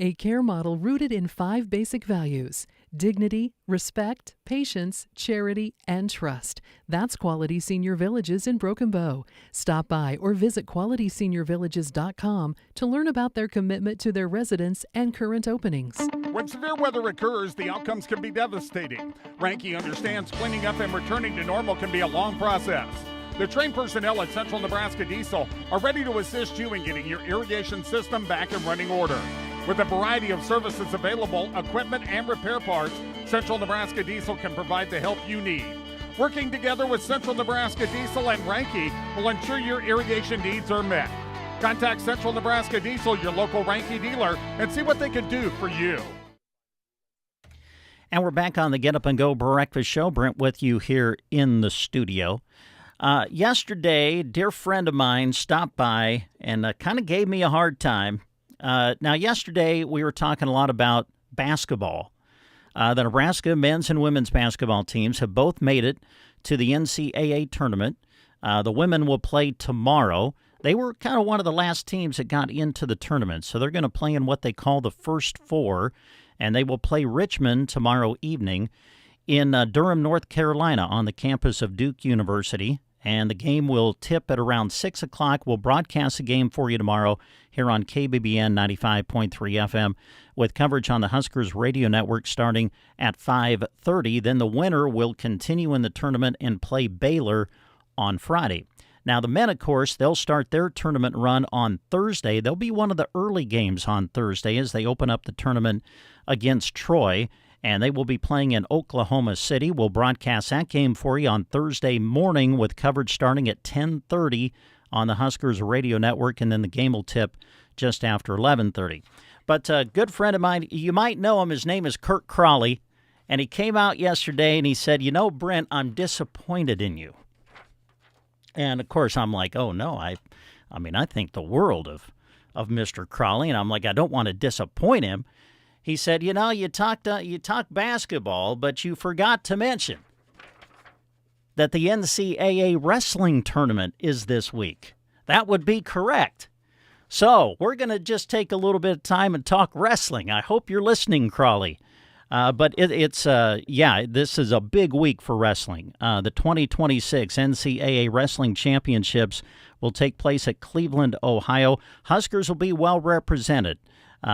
A care model rooted in 5 basic values: dignity, respect, patience, charity, and trust. That's Quality Senior Villages in Broken Bow. Stop by or visit QualitySeniorVillages.com to learn about their commitment to their residents and current openings. When severe weather occurs, the outcomes can be devastating. Ranky understands cleaning up and returning to normal can be a long process. The trained personnel at Central Nebraska Diesel are ready to assist you in getting your irrigation system back in running order. With a variety of services available, equipment, and repair parts, Central Nebraska Diesel can provide the help you need. Working together with Central Nebraska Diesel and Ranky will ensure your irrigation needs are met. Contact Central Nebraska Diesel, your local Ranky dealer, and see what they can do for you. And we're back on the Get Up and Go Breakfast Show. Brent with you here in the studio. Yesterday, a dear friend of mine stopped by and kind of gave me a hard time. Now, yesterday, we were talking a lot about basketball. The Nebraska men's and women's basketball teams have both made it to the NCAA tournament. The women will play tomorrow. They were kind of one of the last teams that got into the tournament, so they're going to play in what they call the first four, and they will play Richmond tomorrow evening in Durham, North Carolina, on the campus of Duke University. And the game will tip at around 6 o'clock. We'll broadcast the game for you tomorrow here on KBBN 95.3 FM with coverage on the Huskers radio network starting at 5:30. Then the winner will continue in the tournament and play Baylor on Friday. Now, the men, of course, they'll start their tournament run on Thursday. They'll be one of the early games on Thursday as they open up the tournament against Troy. And they will be playing in Oklahoma City. We'll broadcast that game for you on Thursday morning with coverage starting at 10:30 on the Huskers radio network, and then the game will tip just after 11:30. But a good friend of mine, you might know him, his name is Kurt Crawley, and he came out yesterday and he said, "You know, Brent, I'm disappointed in you." And, of course, I'm like, oh, no, I think the world of Mr. Crawley, and I'm like, I don't want to disappoint him. He said, you know, you talked basketball, but you forgot to mention that the NCAA wrestling tournament is this week. That would be correct. So we're going to just take a little bit of time and talk wrestling. I hope you're listening, Crawley. But this is a big week for wrestling. The 2026 NCAA Wrestling Championships will take place at Cleveland, Ohio. Huskers will be well represented.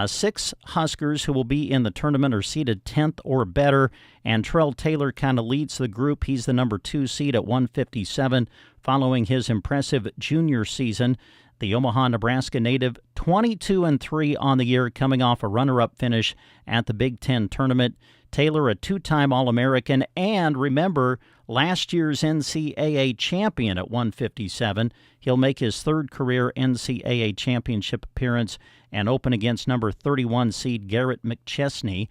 6 Huskers who will be in the tournament are seeded 10th or better, and Terrell Taylor kind of leads the group. He's the number 2 seed at 157 following his impressive junior season. The Omaha, Nebraska native, 22-3 on the year, coming off a runner-up finish at the Big Ten tournament. Taylor, a 2-time All-American, and remember, last year's NCAA champion at 157. He'll make his 3rd career NCAA championship appearance and open against number 31 seed Garrett McChesney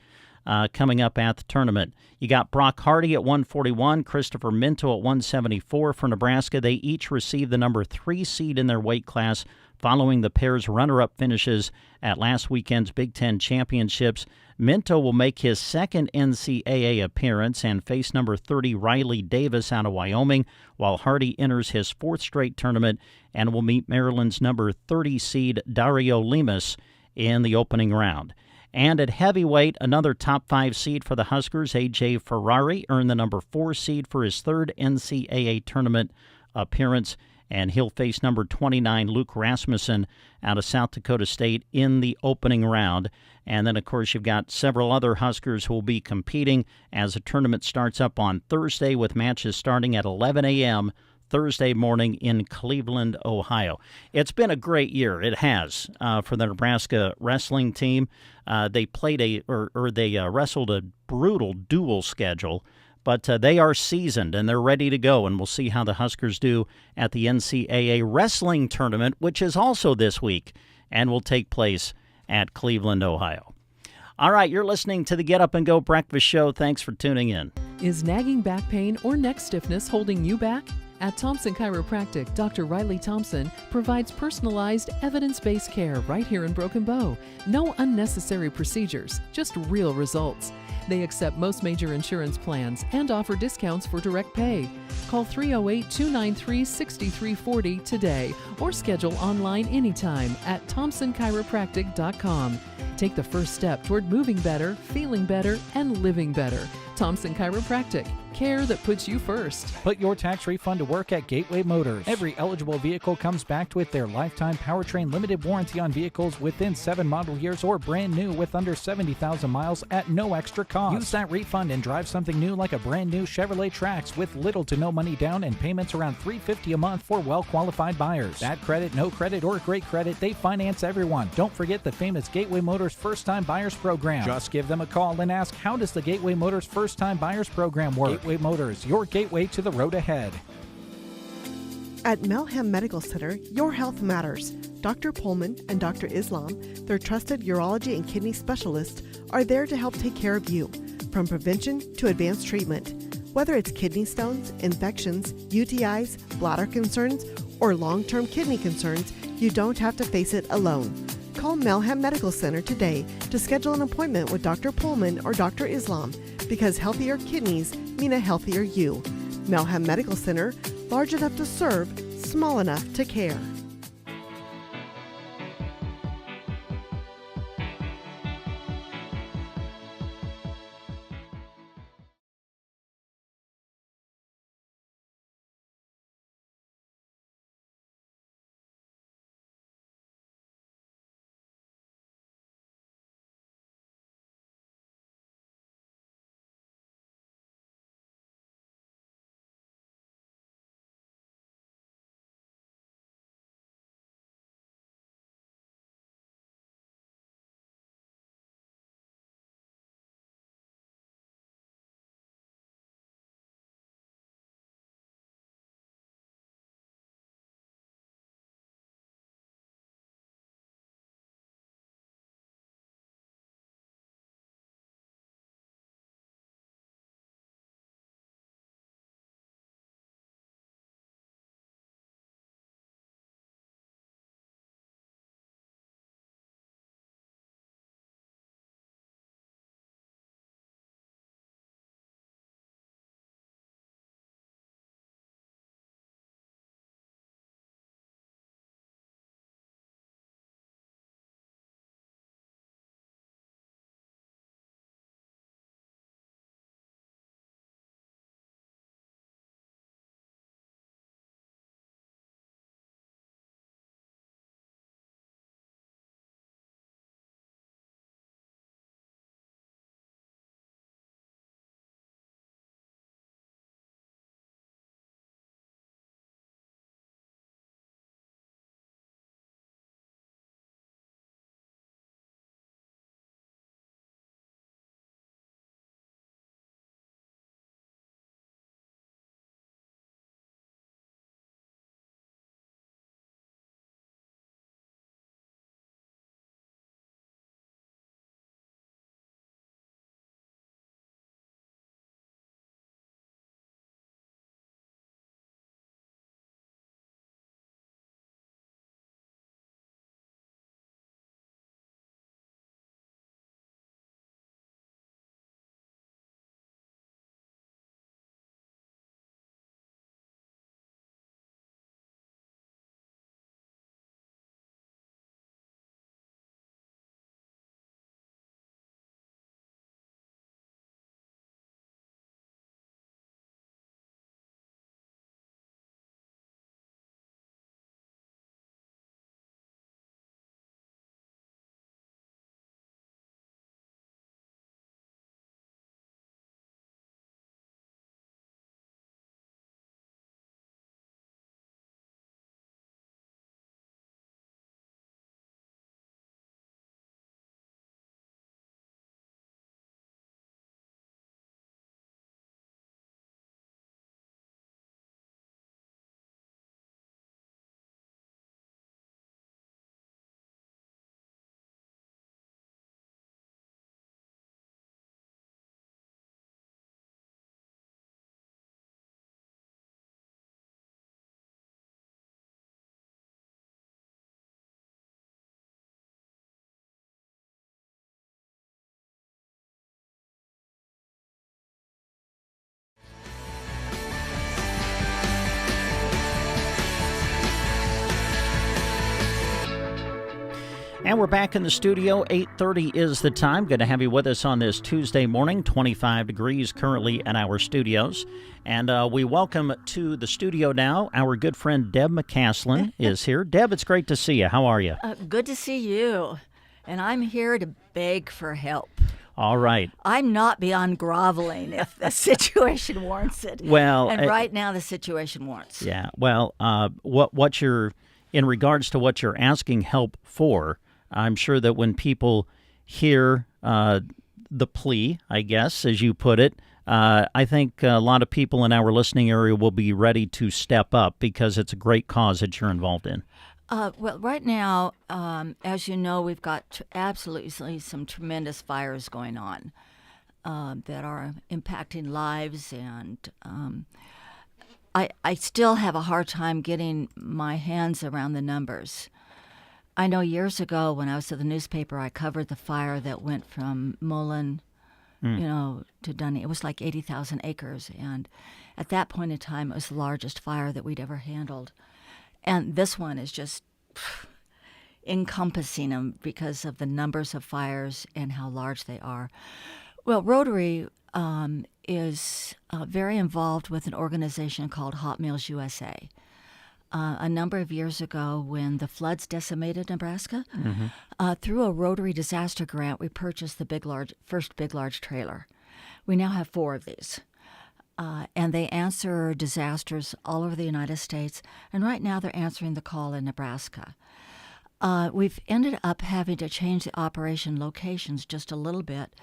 coming up at the tournament. You got Brock Hardy at 141, Christopher Minto at 174 for Nebraska. They each received the number 3 seed in their weight class following the pair's runner-up finishes at last weekend's Big Ten championships. Minto will make his 2nd NCAA appearance and face number 30 Riley Davis out of Wyoming, while Hardy enters his 4th straight tournament and will meet Maryland's number 30 seed Dario Lemus in the opening round. And at heavyweight, another top 5 seed for the Huskers, A.J. Ferrari, earned the number 4 seed for his 3rd NCAA tournament appearance, and he'll face number 29 Luke Rasmussen out of South Dakota State in the opening round. And then, of course, you've got several other Huskers who will be competing as the tournament starts up on Thursday with matches starting at 11 a.m. Thursday morning in Cleveland, Ohio. It's been a great year. It has for the Nebraska wrestling team. They played wrestled a brutal dual schedule, but they are seasoned and they're ready to go. And we'll see how the Huskers do at the NCAA wrestling tournament, which is also this week and will take place at Cleveland, Ohio. All right, you're listening to the Get Up and Go Breakfast Show. Thanks for tuning in. Is nagging back pain or neck stiffness holding you back? At Thompson Chiropractic, Dr. Riley Thompson provides personalized, evidence-based care right here in Broken Bow. No unnecessary procedures, just real results. They accept most major insurance plans and offer discounts for direct pay. Call 308-293-6340 today or schedule online anytime at thompsonchiropractic.com. Take the first step toward moving better, feeling better, and living better. Thompson Chiropractic. Care that puts you first. Put your tax refund to work at Gateway Motors. Every eligible vehicle comes backed with their lifetime powertrain limited warranty on vehicles within 7 model years or brand new with under 70,000 miles at no extra cost. Use that refund and drive something new like a brand new Chevrolet Trax with little to no money down and payments around $350 a month for well-qualified buyers. Bad credit, no credit, or great credit, they finance everyone. Don't forget the famous Gateway Motors First-Time Buyers Program. Just give them a call and ask, how does the Gateway Motors First-Time Buyers Program work? Gateway Motors, your gateway to the road ahead. At Melham Medical Center, your health matters. Dr. Pullman and Dr. Islam, their trusted urology and kidney specialists, are there to help take care of you, from prevention to advanced treatment. Whether it's kidney stones, infections, UTIs, bladder concerns, or long-term kidney concerns, you don't have to face it alone. Call Melham Medical Center today to schedule an appointment with Dr. Pullman or Dr. Islam, because healthier kidneys mean a healthier you. Melham Medical Center, large enough to serve, small enough to care. And we're back in the studio. 8:30 is the time. Good to have you with us on this Tuesday morning. 25 degrees currently in our studios. And we welcome to the studio now our good friend Deb McCaslin is here. Deb, it's great to see you. How are you? Good to see you. And I'm here to beg for help. All right. I'm not beyond groveling if the situation warrants it. Well, and right now the situation warrants. Yeah. Well, what you're in regards to what you're asking help for, I'm sure that when people hear the plea, I guess, as you put it, I think a lot of people in our listening area will be ready to step up because it's a great cause that you're involved in. Well, right now, as you know, we've got absolutely some tremendous fires going on. that are impacting lives, and I still have a hard time getting my hands around the numbers. I know years ago when I was at the newspaper, I covered the fire that went from Mullen, to Dunning. It was like 80,000 acres, and at that point in time, it was the largest fire that we'd ever handled. And this one is just encompassing them because of the numbers of fires and how large they are. Well, Rotary is very involved with an organization called Hot Meals USA. A number of years ago, when the floods decimated Nebraska, through a Rotary disaster grant, we purchased the first Big Large trailer. We now have 4 of these. And they answer disasters all over the United States. And right now they're answering the call in Nebraska. We've ended up having to change the operation locations just a little bit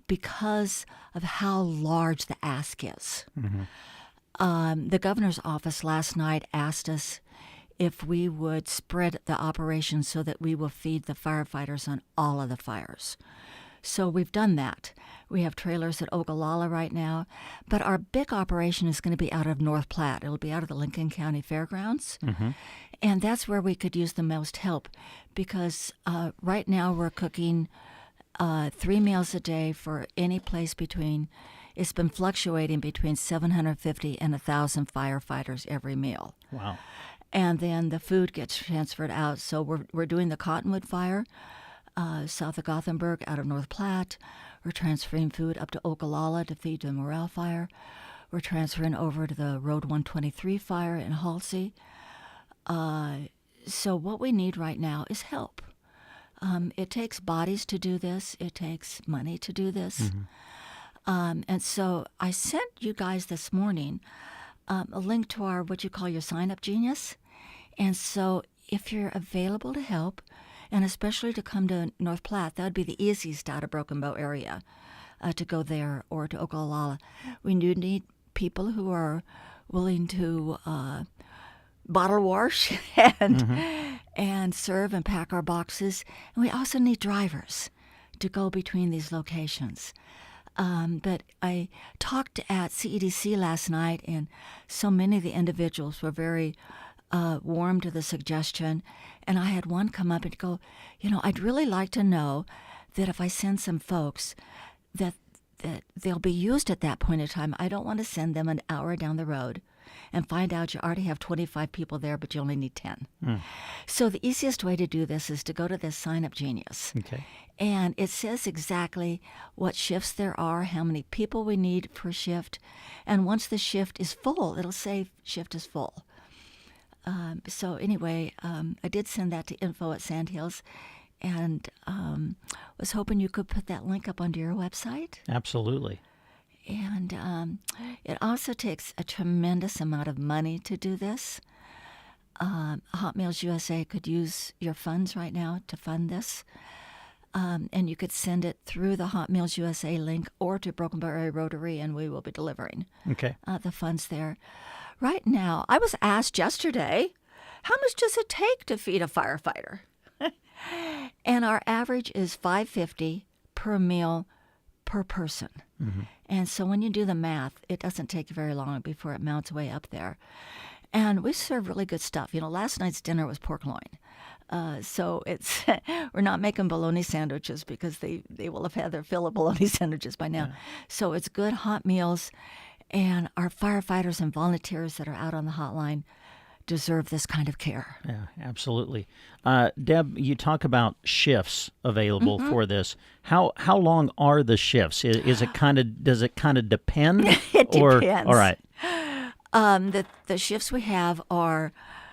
because of how large the ask is. The governor's office last night asked us if we would spread the operation so that we will feed the firefighters on all of the fires. So we've done that. We have trailers at Ogallala right now, but our big operation is going to be out of North Platte. It'll be out of the Lincoln County Fairgrounds, and that's where we could use the most help because right now we're cooking 3 meals a day for any place between, it's been fluctuating between 750 and 1,000 firefighters every meal. Wow. And then the food gets transferred out. So we're doing the Cottonwood Fire, south of Gothenburg, out of North Platte. We're transferring food up to Ogallala to feed the Morale Fire. We're transferring over to the Road 123 fire in Halsey. So what we need right now is help. It takes bodies to do this. It takes money to do this. And so I sent you guys this morning a link to our, what you call your sign-up genius. And so if you're available to help, and especially to come to North Platte, that would be the easiest out of Broken Bow area, to go there or to Ogallala. We do need people who are willing to bottle wash and serve and pack our boxes. And we also need drivers to go between these locations. But I talked at CEDC last night, and so many of the individuals were very warm to the suggestion. And I had one come up and go, I'd really like to know that if I send some folks that they'll be used at that point in time. I don't want to send them an hour down the road and find out you already have 25 people there, but you only need 10. So the easiest way to do this is to go to this Sign Up Genius. Okay. And it says exactly what shifts there are, how many people we need per shift. And once the shift is full, it'll say shift is full. So anyway, I did send that to info@Sandhills, and was hoping you could put that link up onto your website. Absolutely. And it also takes a tremendous amount of money to do this. Hot Meals USA could use your funds right now to fund this. And you could send it through the Hot Meals USA link or to Broken Bow Area Rotary, and we will be delivering the funds there. Right now, I was asked yesterday, how much does it take to feed a firefighter? And our average is $5.50 per meal per person. And so when you do the math, it doesn't take very long before it mounts way up there. And we serve really good stuff. Last night's dinner was pork loin. So it's we're not making bologna sandwiches because they will have had their fill of bologna sandwiches by now. So it's good hot meals, and our firefighters and volunteers that are out on the hotline deserve this kind of care. Yeah, absolutely. Deb, you talk about shifts available for this. How long are the shifts? Does it kind of depend? It depends. All right. The shifts we have are,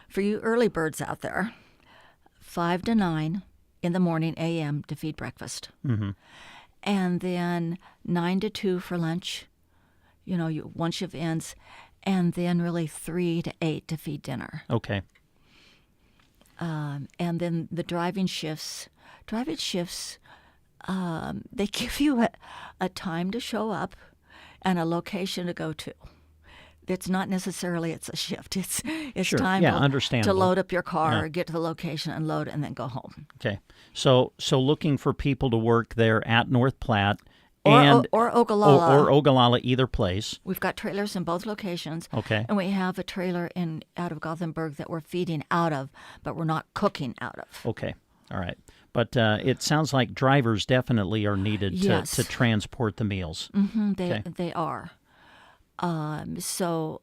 for you early birds out there, 5 to 9 in the morning a.m. to feed breakfast. And then 9 to 2 for lunch, one shift ends, and then really 3 to 8 to feed dinner. Okay. And then the driving shifts, they give you a time to show up and a location to go to. It's not necessarily it's a shift. It's Sure. time Yeah, to understandable. load up your car, Yeah. get to the location, and load, and then go home. Okay. So looking for people to work there at North Platte Or Ogallala. Or Ogallala, either place. We've got trailers in both locations. Okay. And we have a trailer out of Gothenburg that we're feeding out of, but we're not cooking out of. Okay. All right. But it sounds like drivers definitely are needed Yes. to transport the meals. Mm-hmm, Okay. They are. So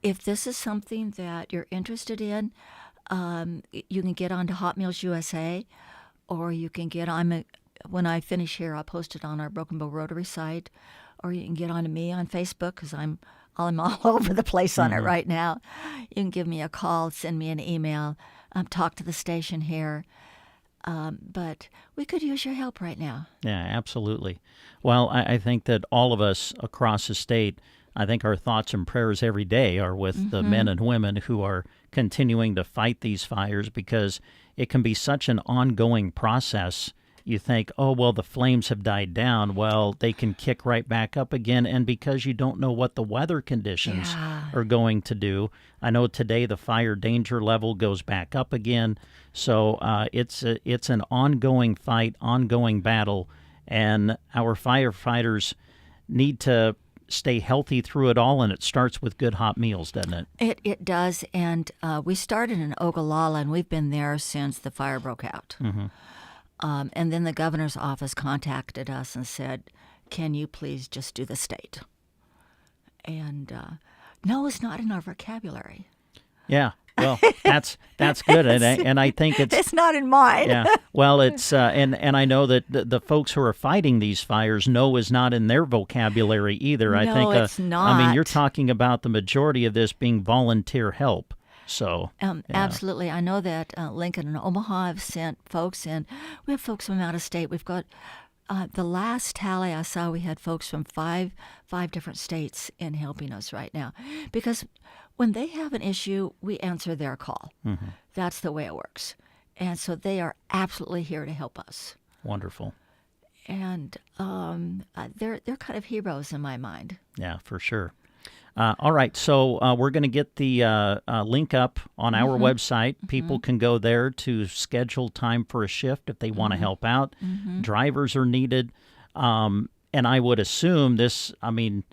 if this is something that you're interested in, you can get onto Hot Meals USA, or you can get on. When I finish here, I'll post it on our Broken Bow Rotary site, or you can get on to me on Facebook because I'm all over the place on it right now. You can give me a call, send me an email, talk to the station here. But we could use your help right now. Yeah, absolutely. Well, I think that all of us across the state, I think our thoughts and prayers every day are with the men and women who are continuing to fight these fires, because it can be such an ongoing process. You think, oh, well, the flames have died down. Well, they can kick right back up again. And because you don't know what the weather conditions are going to do, I know today the fire danger level goes back up again. So it's an ongoing fight, ongoing battle. And our firefighters need to stay healthy through it all. And it starts with good hot meals, doesn't it? It does. And we started in Ogallala, and we've been there since the fire broke out. Mm-hmm. And then the governor's office contacted us and said, can you please just do the state? And no, it's not in our vocabulary. Yeah, well, that's good, and I think it's not in mine. Yeah, well, it's and I know that the folks who are fighting these fires, no is not in their vocabulary either. I think it's not. I mean, you're talking about the majority of this being volunteer help. So absolutely, I know that Lincoln and Omaha have sent folks in. We have folks from out of state. We've got the last tally I saw, we had folks from five different states in helping us right now, because when they have an issue, we answer their call. Mm-hmm. That's the way it works, and so they are absolutely here to help us. Wonderful. And they're kind of heroes in my mind. Yeah, for sure. All right, so we're going to get the link up on our website. People can go there to schedule time for a shift if they want to help out. Drivers are needed. And I would assume this, I mean,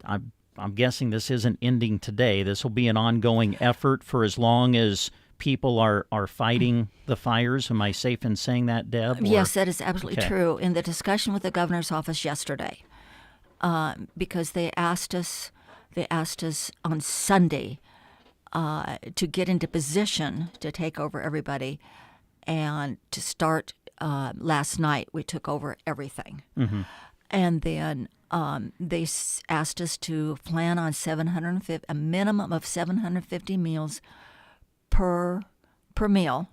I'm guessing this isn't ending today. This will be an ongoing effort for as long as people are fighting the fires. Am I safe in saying that, Deb? Yes, that is absolutely true. In the discussion with the governor's office yesterday, because they asked us on Sunday to get into position to take over everybody, and to start last night. We took over everything, and then they asked us to plan on a minimum of 750 meals per meal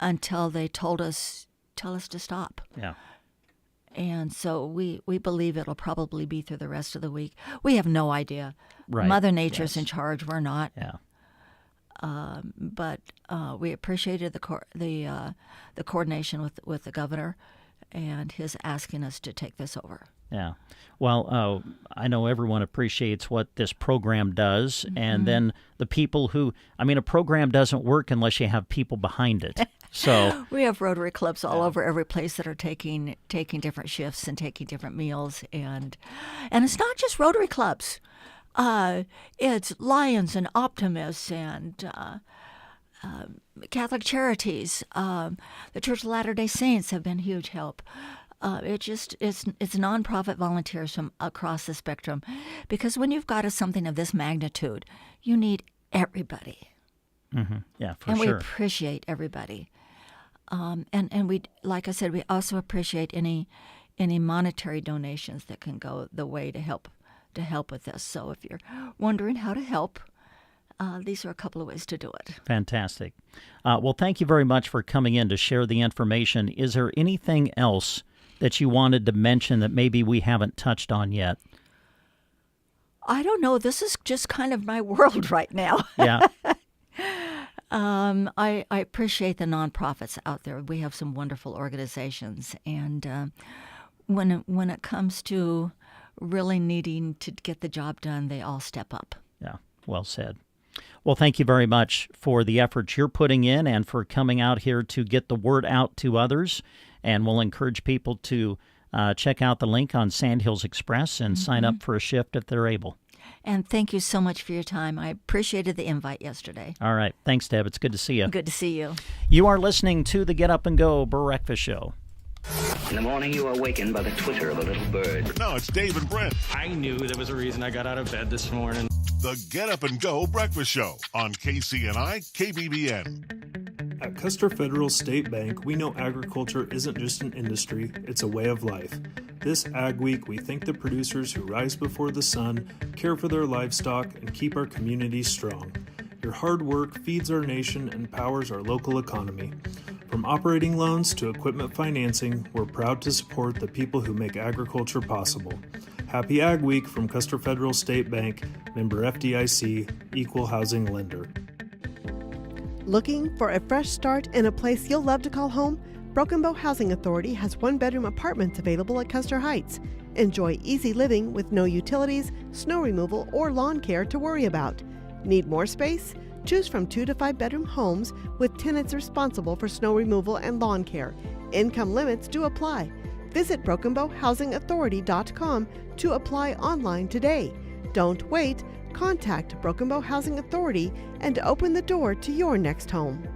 until they tell us to stop. Yeah. And so we believe it'll probably be through the rest of the week. We have no idea. Right. Mother Nature's in charge. We're not. Yeah. But we appreciated the coordination with the governor and his asking us to take this over. Yeah. Well, I know everyone appreciates what this program does, and then the people who, I mean, a program doesn't work unless you have people behind it. So we have Rotary clubs all over every place that are taking different shifts and taking different meals, and it's not just Rotary clubs. It's Lions and Optimists and Catholic Charities. The Church of Latter-day Saints have been huge help. It's nonprofit volunteers from across the spectrum, because when you've got something of this magnitude, you need everybody. Yeah, for and sure. We appreciate everybody. And we, like I said, we also appreciate any monetary donations that can go the way to help with this. So if you're wondering how to help, these are a couple of ways to do it. Fantastic. Well, thank you very much for coming in to share the information. Is there anything else that you wanted to mention that maybe we haven't touched on yet? I don't know. This is just kind of my world right now. Yeah. I appreciate the nonprofits out there. We have some wonderful organizations, and when it comes to really needing to get the job done, they all step up. Yeah, well said. Well, thank you very much for the efforts you're putting in and for coming out here to get the word out to others. And we'll encourage people to check out the link on Sandhills Express and sign up for a shift if they're able. And thank you so much for your time. I appreciated the invite yesterday. All right. Thanks, Deb. It's good to see you. Good to see you. You are listening to the Get Up and Go Breakfast Show. In the morning, you are awakened by the twitter of a little bird. Now it's Dave and Brent. I knew there was a reason I got out of bed this morning. The Get Up and Go Breakfast Show on KCNI KBBN. At Custer Federal State Bank, we know agriculture isn't just an industry, it's a way of life. This Ag Week, we thank the producers who rise before the sun, care for their livestock, and keep our communities strong. Your hard work feeds our nation and powers our local economy. From operating loans to equipment financing, we're proud to support the people who make agriculture possible. Happy Ag Week from Custer Federal State Bank, member FDIC, equal housing lender. Looking for a fresh start in a place you'll love to call home? Broken Bow Housing Authority has one-bedroom apartments available at Custer Heights. Enjoy easy living with no utilities, snow removal, or lawn care to worry about. Need more space? Choose from 2 to 5 bedroom homes with tenants responsible for snow removal and lawn care. Income limits do apply. Visit BrokenBowHousingAuthority.com to apply online today. Don't wait. Contact Broken Bow Housing Authority and open the door to your next home.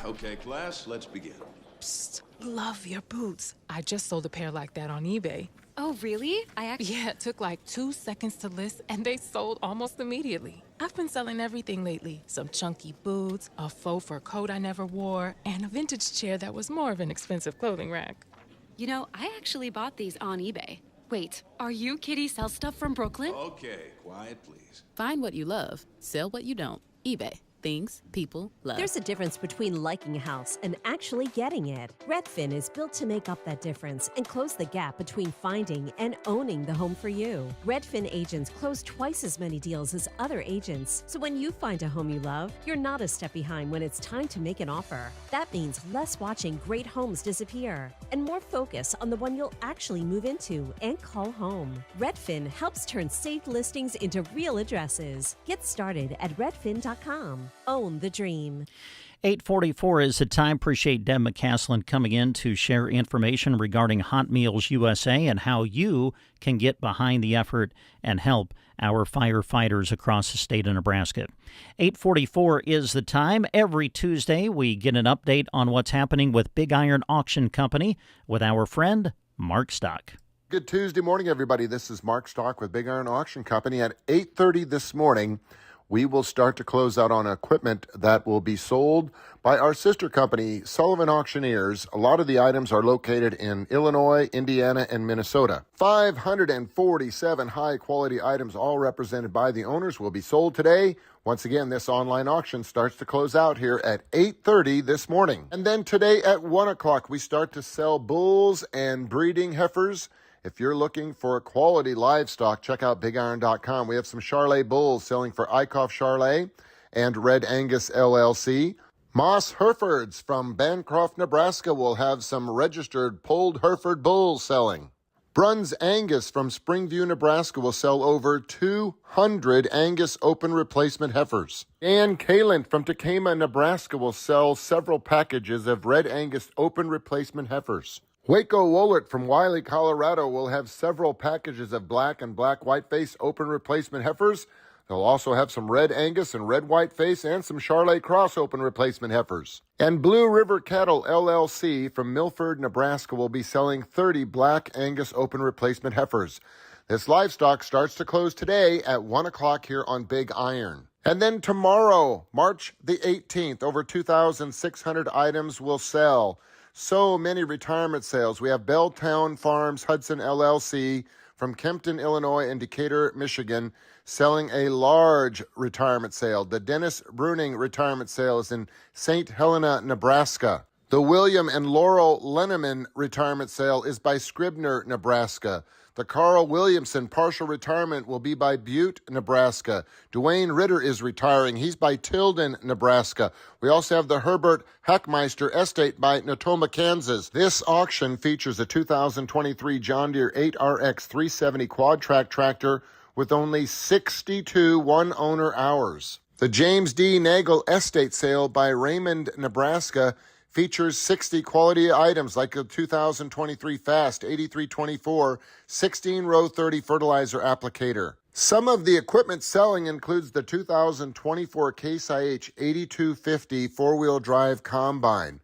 Okay, class, let's begin. Psst, love your boots. I just sold a pair like that on eBay. Oh, really? Yeah, it took like 2 seconds to list, and they sold almost immediately. I've been selling everything lately. Some chunky boots, a faux fur coat I never wore, and a vintage chair that was more of an expensive clothing rack. You know, I actually bought these on eBay. Wait, are you Kitty Sell Stuff from Brooklyn? Okay, quiet, please. Find what you love, sell what you don't. eBay. Things people love. There's a difference between liking a house and actually getting it. Redfin is built to make up that difference and close the gap between finding and owning the home for you. Redfin agents close twice as many deals as other agents. So when you find a home you love, you're not a step behind when it's time to make an offer. That means less watching great homes disappear and more focus on the one you'll actually move into and call home. Redfin helps turn saved listings into real addresses. Get started at redfin.com. Own the dream. 8:44 is the time. Appreciate Deb McCaslin coming in to share information regarding Hot Meals USA and how you can get behind the effort and help our firefighters across the state of Nebraska. 8:44 is the time. Every Tuesday, we get an update on what's happening with Big Iron Auction Company with our friend Mark Stock. Good Tuesday morning, everybody. This is Mark Stock with Big Iron Auction Company. At 8:30 this morning, we will start to close out on equipment that will be sold by our sister company, Sullivan Auctioneers. A lot of the items are located in Illinois, Indiana, and Minnesota. 547 high-quality items, all represented by the owners, will be sold today. Once again, this online auction starts to close out here at 8:30 this morning. And then today at 1 o'clock, we start to sell bulls and breeding heifers. If you're looking for quality livestock, check out BigIron.com. We have some Charolais bulls selling for Eichhoff Charolais and Red Angus LLC. Moss Herefords from Bancroft, Nebraska will have some registered polled Hereford bulls selling. Bruns Angus from Springview, Nebraska will sell over 200 Angus open replacement heifers. Dan Kalent from Takema, Nebraska will sell several packages of Red Angus open replacement heifers. Waco Wollert from Wiley, Colorado will have several packages of black and black whiteface open replacement heifers. They'll also have some Red Angus and Red Whiteface and some Charolais Cross open replacement heifers. And Blue River Cattle LLC from Milford, Nebraska will be selling 30 black Angus open replacement heifers. This livestock starts to close today at 1 o'clock here on Big Iron. And then tomorrow, March the 18th, over 2,600 items will sell. So many retirement sales. We have Belltown Farms Hudson LLC from Kempton, Illinois and Decatur, Michigan, selling a large retirement sale. The Dennis Bruning retirement sale is in St. Helena, Nebraska. The William and Laurel Lenneman retirement sale is by Scribner, Nebraska. The Carl Williamson partial retirement will be by Butte, Nebraska. Dwayne Ritter is retiring. He's by Tilden, Nebraska. We also have the Herbert Hackmeister Estate by Natoma, Kansas. This auction features a 2023 John Deere 8RX 370 quad track tractor with only 62 one-owner hours. The James D. Nagel Estate sale by Raymond, Nebraska features 60 quality items like the 2023 Fast 8324 16-row 30 fertilizer applicator. Some of the equipment selling includes the 2024 Case IH 8250 four-wheel drive combine,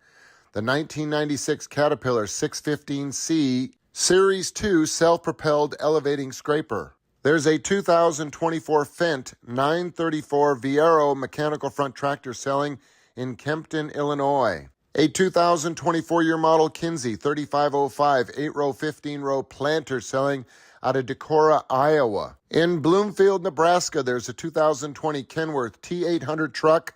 the 1996 Caterpillar 615C Series 2 self-propelled elevating scraper. There's a 2024 Fendt 934 Viero mechanical front tractor selling in Kempton, Illinois. A 2024 year model Kinsey 3505 8-row 15-row planter selling out of Decorah, Iowa. In Bloomfield, Nebraska, there's a 2020 Kenworth T800 truck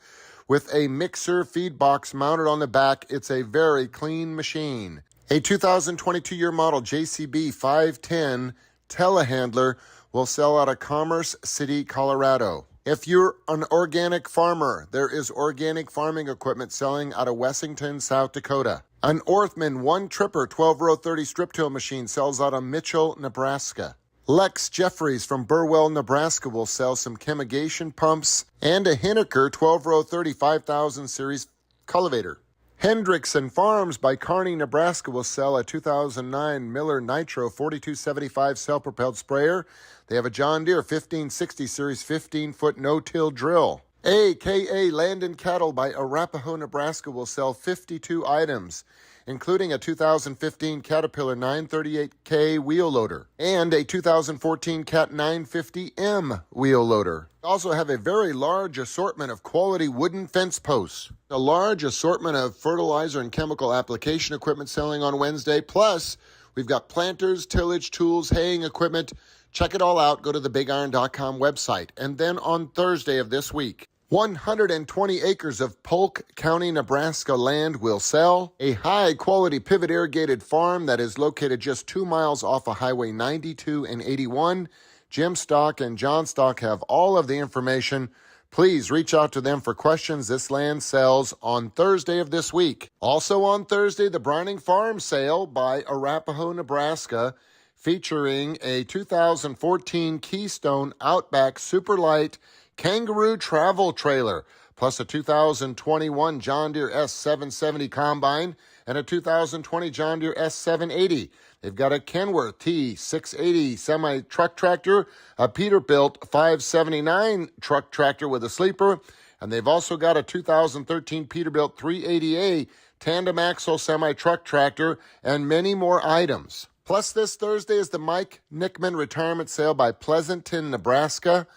with a mixer feed box mounted on the back. It's a very clean machine. A 2022 year model JCB 510 telehandler will sell out of Commerce City, Colorado. If you're an organic farmer, there is organic farming equipment selling out of Wessington, South Dakota. An Orthman one-tripper 12-row 30 strip-till machine sells out of Mitchell, Nebraska. Lex Jeffries from Burwell, Nebraska will sell some chemigation pumps and a Hinneker 12-row 30 5000 series cultivator. Hendrickson Farms by Kearney, Nebraska will sell a 2009 Miller Nitro 4275 self-propelled sprayer. They have a John Deere 1560 series 15-foot no-till drill. AKA Land and Cattle by Arapahoe, Nebraska will sell 52 items, including a 2015 Caterpillar 938K wheel loader and a 2014 Cat 950M wheel loader. They also have a very large assortment of quality wooden fence posts, a large assortment of fertilizer and chemical application equipment selling on Wednesday, plus we've got planters, tillage tools, haying equipment. Check it all out. Go to the BigIron.com website. And then on Thursday of this week, 120 acres of Polk County, Nebraska land will sell. A high-quality pivot irrigated farm that is located just 2 miles off of Highway 92 and 81. Jim Stock and John Stock have all of the information. Please reach out to them for questions. This land sells on Thursday of this week. Also on Thursday, the Brining Farm Sale by Arapahoe, Nebraska, featuring a 2014 Keystone Outback Superlight Kangaroo travel trailer, plus a 2021 John Deere S770 combine and a 2020 John Deere S780. They've got a Kenworth T680 semi-truck tractor, a Peterbilt 579 truck tractor with a sleeper, and they've also got a 2013 Peterbilt 380A tandem axle semi-truck tractor and many more items. Plus, this Thursday is the Mike Nickman Retirement Sale by Pleasanton, Nebraska.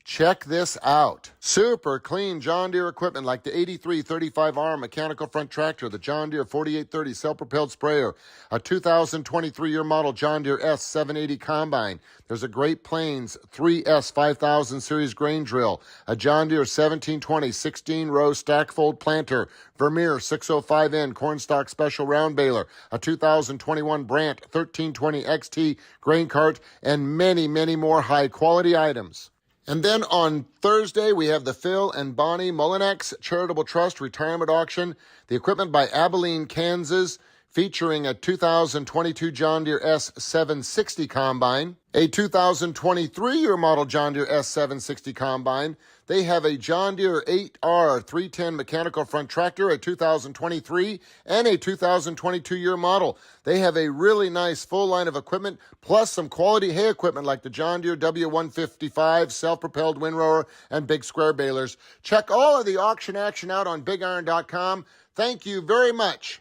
Check this out. Super clean John Deere equipment like the 8335R mechanical front tractor, the John Deere 4830 self-propelled sprayer, a 2023 year model John Deere S780 combine. There's a Great Plains 3S 5000 series grain drill, a John Deere 1720 16-row stack fold planter, Vermeer 605N cornstalk special round baler, a 2021 Brandt 1320 XT grain cart, and many, many more high-quality items. And then on Thursday, we have the Phil and Bonnie Mullinex Charitable Trust Retirement Auction, the equipment by Abilene, Kansas, featuring a 2022 John Deere S760 combine, a 2023 year model John Deere S760 combine. They have a John Deere 8R 310 mechanical front tractor, a 2023 and a 2022 year model. They have a really nice full line of equipment, plus some quality hay equipment like the John Deere W155 self-propelled windrower and big square balers. Check all of the auction action out on BigIron.com. Thank you very much.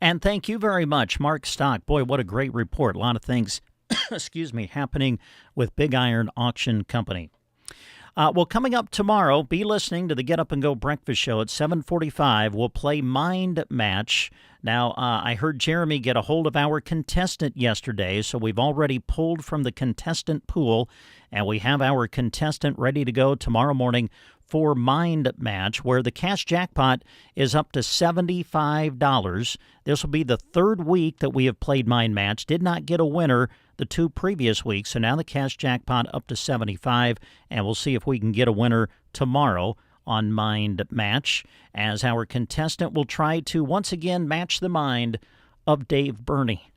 And thank you very much, Mark Stock. Boy, what a great report. A lot of things, happening with Big Iron Auction Company. Well, coming up tomorrow, be listening to the Get Up and Go Breakfast Show at 7:45. We'll play Mind Match. Now, I heard Jeremy get a hold of our contestant yesterday, so we've already pulled from the contestant pool, and we have our contestant ready to go tomorrow morning for Mind Match, where the cash jackpot is up to $75. This will be the third week that we have played Mind Match. Did not get a winner the 2 previous weeks, so now the cash jackpot up to $75, and we'll see if we can get a winner tomorrow on Mind Match, as our contestant will try to once again match the mind of Dave Burney.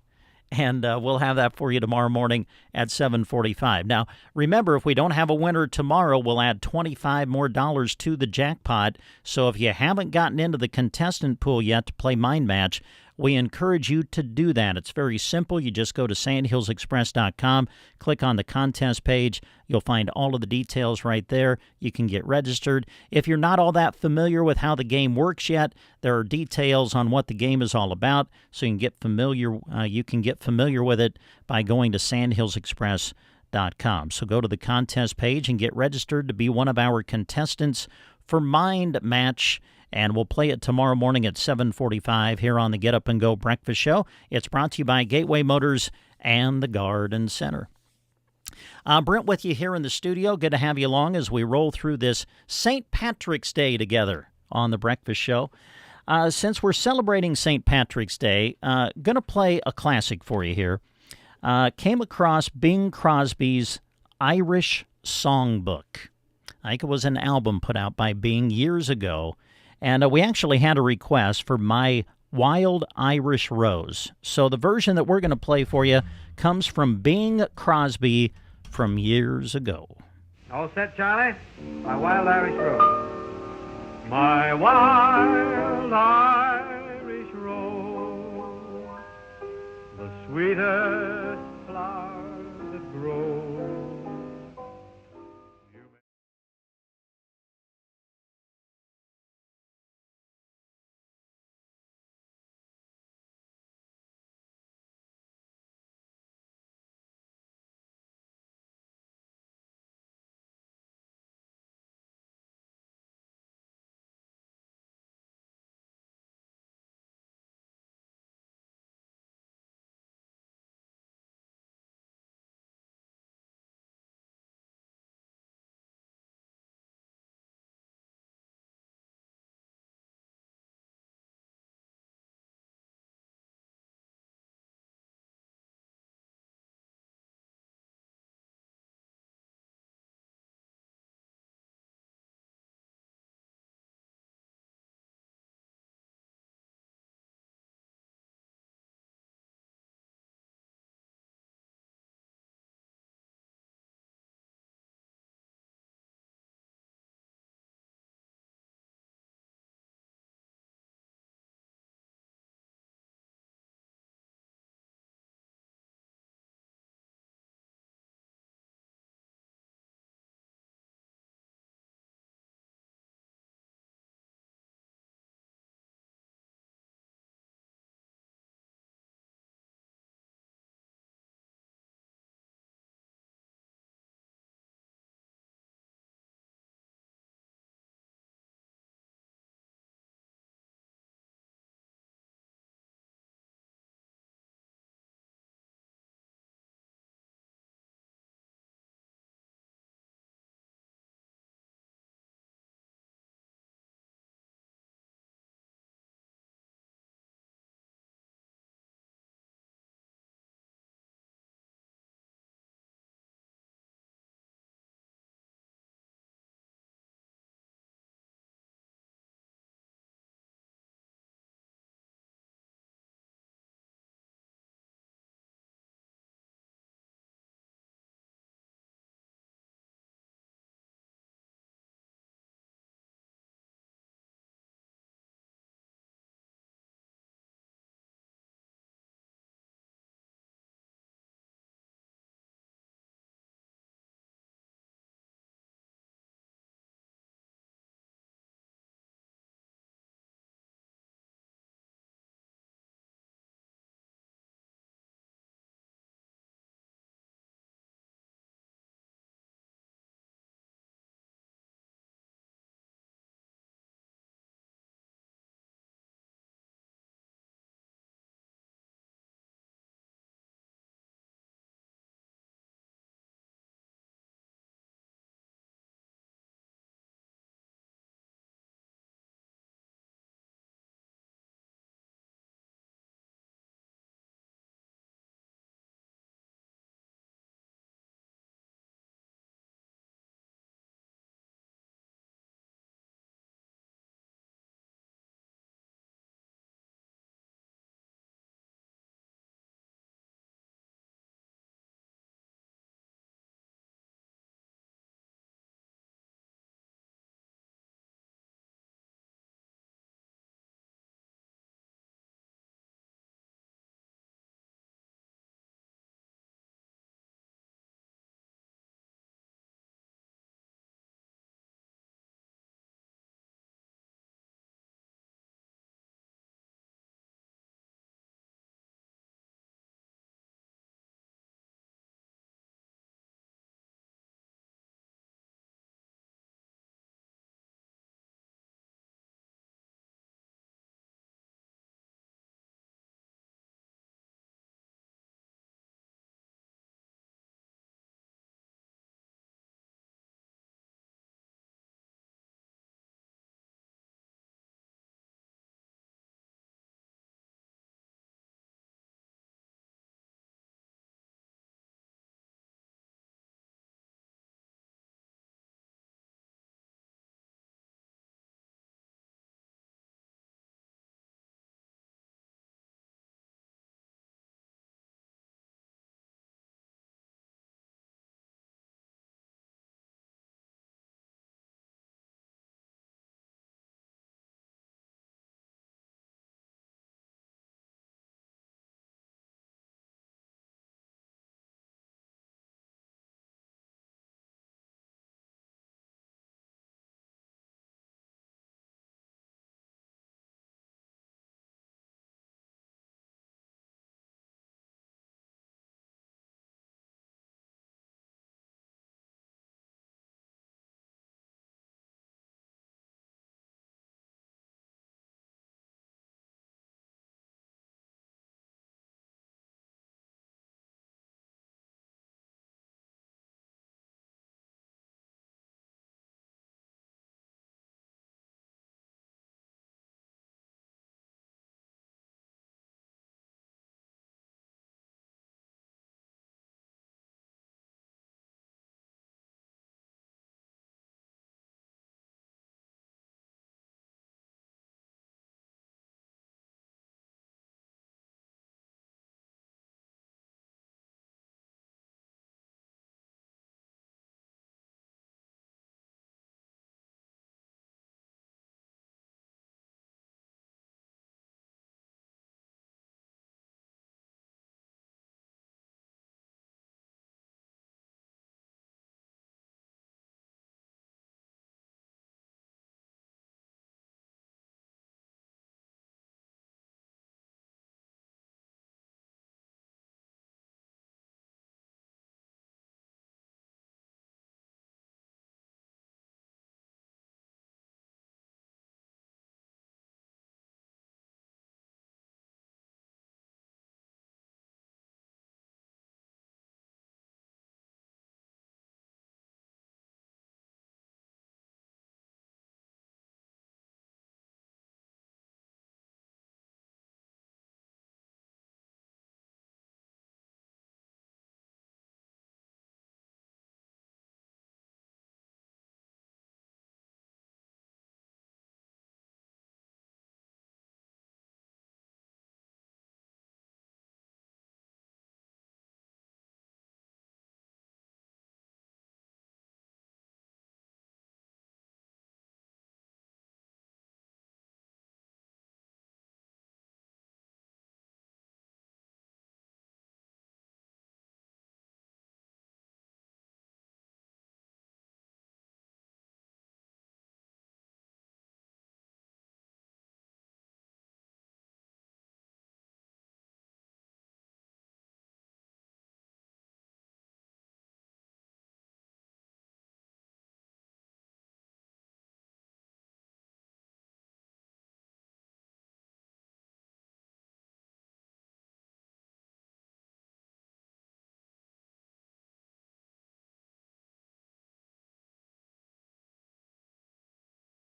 And we'll have that for you tomorrow morning at 7:45. Now, remember, if we don't have a winner tomorrow, we'll add $25 more to the jackpot. So if you haven't gotten into the contestant pool yet to play Mind Match, we encourage you to do that. It's very simple. You just go to sandhillsexpress.com, click on the contest page. You'll find all of the details right there. You can get registered. If you're not all that familiar with how the game works yet, there are details on what the game is all about, so you can get familiar with it by going to sandhillsexpress.com. So go to the contest page and get registered to be one of our contestants for Mind Match. And we'll play it tomorrow morning at 7:45 here on the Get Up and Go Breakfast Show. It's brought to you by Gateway Motors and the Garden Center. Brent with you here in the studio. Good to have you along as we roll through this St. Patrick's Day together on the Breakfast Show. Since we're celebrating St. Patrick's Day, going to play a classic for you here. Came across Bing Crosby's Irish Songbook. I think it was an album put out by Bing years ago. And we actually had a request for My Wild Irish Rose. So the version that we're going to play for you comes from Bing Crosby from years ago. All set, Charlie? My Wild Irish Rose. My wild Irish rose, the sweetest flower that grows.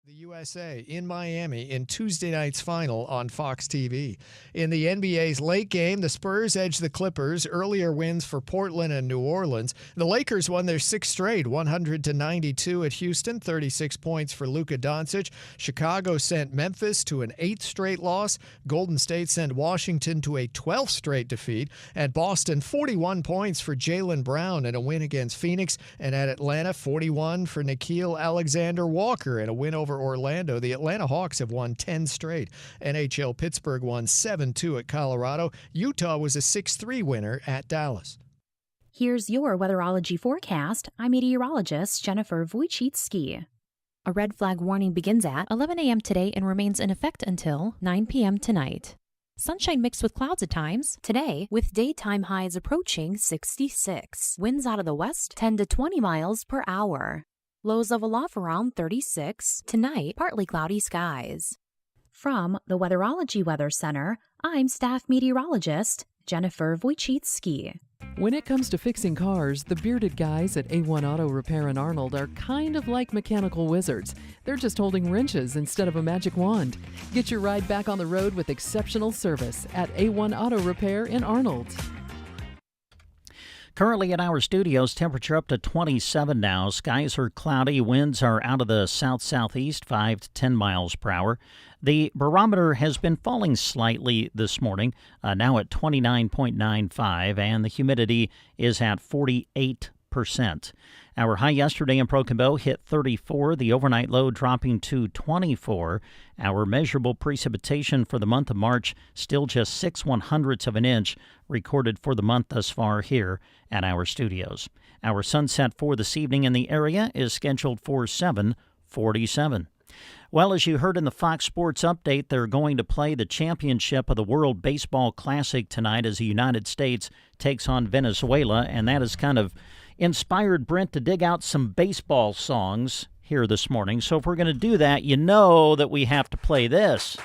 The USA in Miami in Tuesday night's final on Fox TV. In the NBA's late game, the Spurs edged the Clippers. Earlier wins for Portland and New Orleans. The Lakers won their sixth straight, 100-92 at Houston, 36 points for Luka Doncic. Chicago sent Memphis to an 8th straight loss. Golden State sent Washington to a 12th straight defeat. At Boston, 41 points for Jaylen Brown in a win against Phoenix. And at Atlanta, 41 for Nickeil Alexander-Walker in a win over Orlando. The Atlanta Hawks have won 10 straight. NHL Pittsburgh won 7-2 at Colorado. Utah was a 6-3 winner at Dallas. Here's your weatherology forecast. I'm meteorologist Jennifer Wojcicki. A red flag warning begins at 11 a.m. today and remains in effect until 9 p.m. tonight. Sunshine mixed with clouds at times today, with daytime highs approaching 66. Winds out of the west 10 to 20 miles per hour. Lows level off around 36. Tonight, partly cloudy skies. From the Weatherology Weather Center, I'm staff meteorologist Jennifer Wojcicki. When it comes to fixing cars, the bearded guys at A1 Auto Repair in Arnold are kind of like mechanical wizards. They're just holding wrenches instead of a magic wand. Get your ride back on the road with exceptional service at A1 Auto Repair in Arnold. Currently at our studios, temperature up to 27 now. Skies are cloudy. Winds are out of the south-southeast, 5 to 10 miles per hour. The barometer has been falling slightly this morning, now at 29.95, and the humidity is at 48%. Our high yesterday in Broken Bow hit 34, the overnight low dropping to 24. Our measurable precipitation for the month of March still just 6/100ths of an inch recorded for the month thus far here at our studios. Our sunset for this evening in the area is scheduled for 7:47. Well, as you heard in the Fox Sports Update, they're going to play the championship of the World Baseball Classic tonight as the United States takes on Venezuela, and that has kind of inspired Brent to dig out some baseball songs here this morning. So if we're going to do that, you know that we have to play this.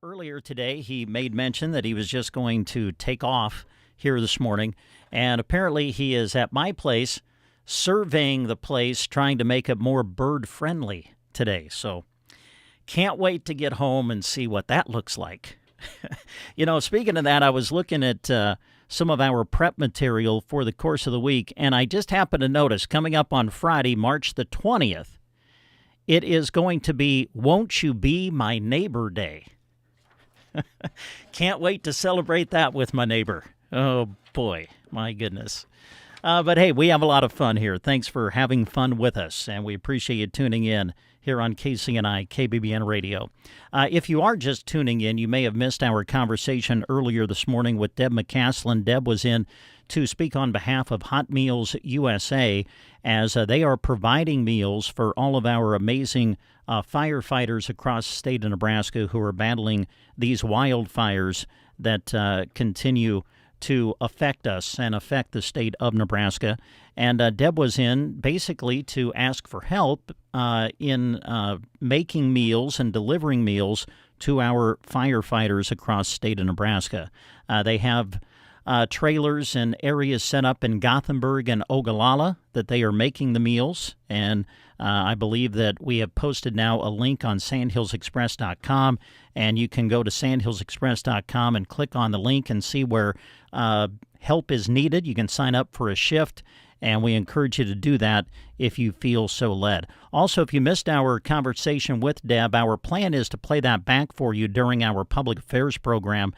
Earlier today, he made mention that he was just going to take off here this morning, and apparently he is at my place surveying the place, trying to make it more bird-friendly today. So can't wait to get home and see what that looks like. Speaking of that, I was looking at some of our prep material for the course of the week, and I just happened to notice coming up on Friday, March the 20th, it is going to be Won't You Be My Neighbor Day. Can't wait to celebrate that with my neighbor. Oh, boy. My goodness. But, hey, we have a lot of fun here. Thanks for having fun with us, and we appreciate you tuning in here on KCNI, KBBN Radio. If you are just tuning in, you may have missed our conversation earlier this morning with Deb McCaslin. Deb was in to speak on behalf of Hot Meals USA as they are providing meals for all of our amazing firefighters across the state of Nebraska who are battling these wildfires that continue to affect us and affect the state of Nebraska. And Deb was in basically to ask for help in making meals and delivering meals to our firefighters across the state of Nebraska. They have trailers and areas set up in Gothenburg and Ogallala that they are making the meals, and I believe that we have posted now a link on sandhillsexpress.com, and you can go to sandhillsexpress.com and click on the link and see where help is needed. You can sign up for a shift, and we encourage you to do that if you feel so led. Also, if you missed our conversation with Deb, our plan is to play that back for you during our public affairs program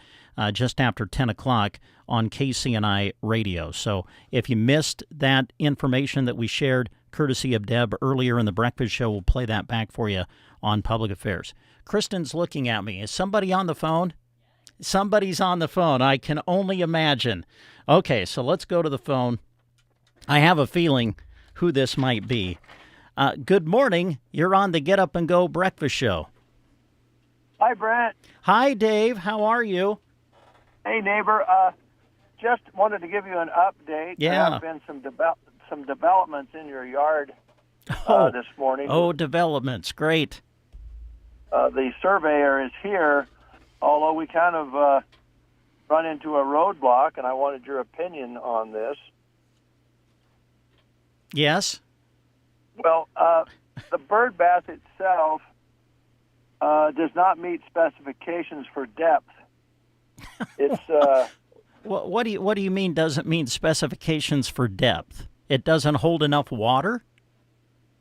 just after 10 o'clock on KCNI Radio. So if you missed that information that we shared, courtesy of Deb earlier in the breakfast show, we'll play that back for you on public affairs. Kristen's looking at me. Is somebody on the phone? Somebody's on the phone. I can only imagine. Okay, so let's go to the phone. I have a feeling who this might be. Good morning. You're on the Get Up and Go breakfast show. Hi, Brent. Hi, Dave. How are you? Hey, neighbor. Just wanted to give you an update. Yeah. There have been some developments in your yard this morning. Oh, developments. Great. The surveyor is here, although we kind of run into a roadblock, and I wanted your opinion on this. Yes? Well, the bird bath itself does not meet specifications for depth. It's what do you mean doesn't meet specifications for depth? It doesn't hold enough water?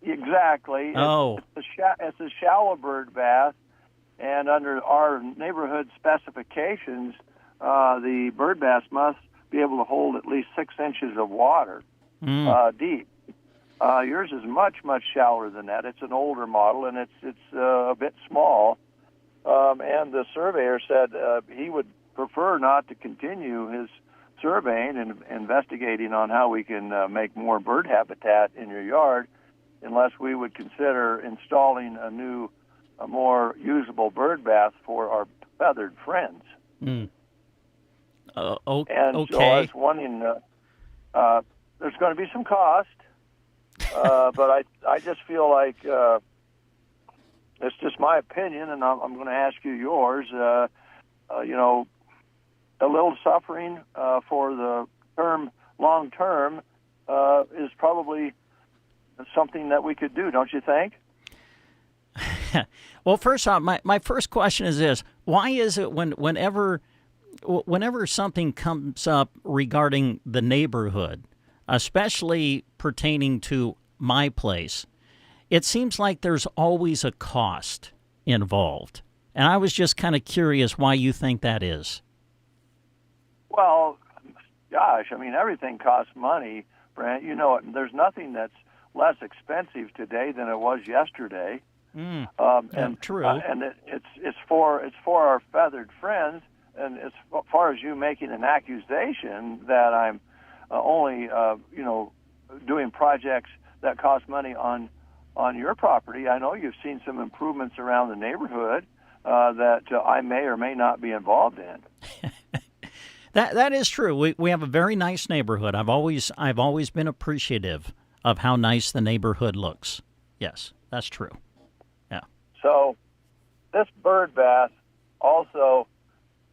Exactly. Oh. It's a shallow bird bath, and under our neighborhood specifications, the bird bath must be able to hold at least 6 inches of water deep. Yours is much, much shallower than that. It's an older model, and it's a bit small. And the surveyor said he would prefer not to continue his surveying and investigating on how we can make more bird habitat in your yard unless we would consider installing a more usable bird bath for our feathered friends. Okay. And so I was wondering, there's going to be some cost, but I just feel like it's just my opinion, and I'm going to ask you yours. A little suffering for the long term, is probably something that we could do, don't you think? Well, first off, my first question is this. Why is it whenever something comes up regarding the neighborhood, especially pertaining to my place, it seems like there's always a cost involved? And I was just kind of curious why you think that is. Well, gosh, I mean, everything costs money, Brent. You know it. There's nothing that's less expensive today than it was yesterday. And true. And it's for our feathered friends. And as far as you making an accusation that I'm only doing projects that cost money on your property, I know you've seen some improvements around the neighborhood that I may or may not be involved in. That is true. We have a very nice neighborhood. I've always been appreciative of how nice the neighborhood looks. Yes, that's true. Yeah. So this bird bath also,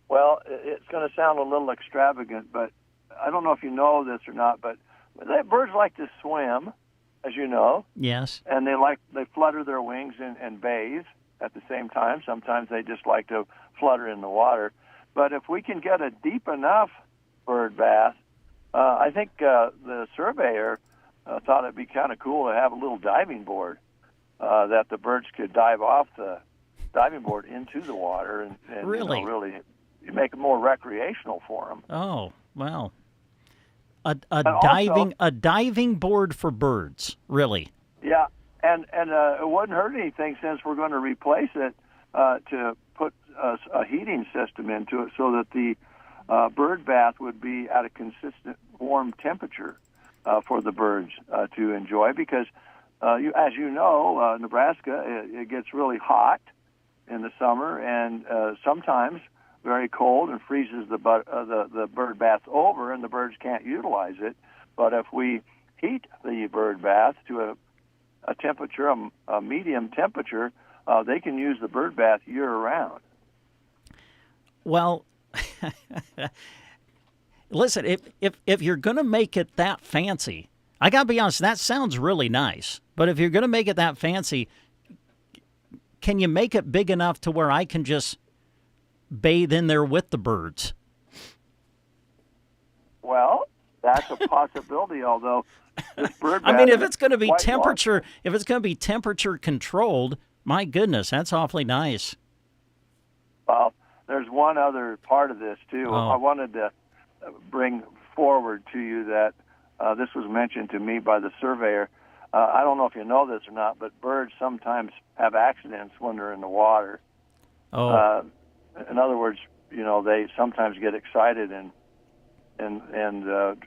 well, it's going to sound a little extravagant, but I don't know if you know this or not, but birds like to swim, as you know. Yes. And they flutter their wings and bathe at the same time. Sometimes they just like to flutter in the water. But if we can get a deep enough bird bath, I think the surveyor thought it'd be kind of cool to have a little diving board that the birds could dive off the diving board into the water and really? Really make it more recreational for them. Oh, well. A diving board for birds, really. Yeah, and it wouldn't hurt anything since we're going to replace it to put a heating system into it so that the bird bath would be at a consistent warm temperature for the birds to enjoy. Because, as you know, Nebraska, it gets really hot in the summer and sometimes very cold and freezes the bird bath over, and the birds can't utilize it. But if we heat the bird bath to a temperature, a medium temperature, they can use the bird bath year-round. Well, listen, if you're going to make it that fancy, I got to be honest, that sounds really nice. But if you're going to make it that fancy, can you make it big enough to where I can just bathe in there with the birds? Well, that's a possibility. Although this bird bath, I mean, if it's going to be temperature controlled, my goodness, that's awfully nice. Well, there's one other part of this too. Oh. I wanted to bring forward to you that this was mentioned to me by the surveyor. I don't know if you know this or not, but birds sometimes have accidents when they're in the water. Oh. In other words, they sometimes get excited and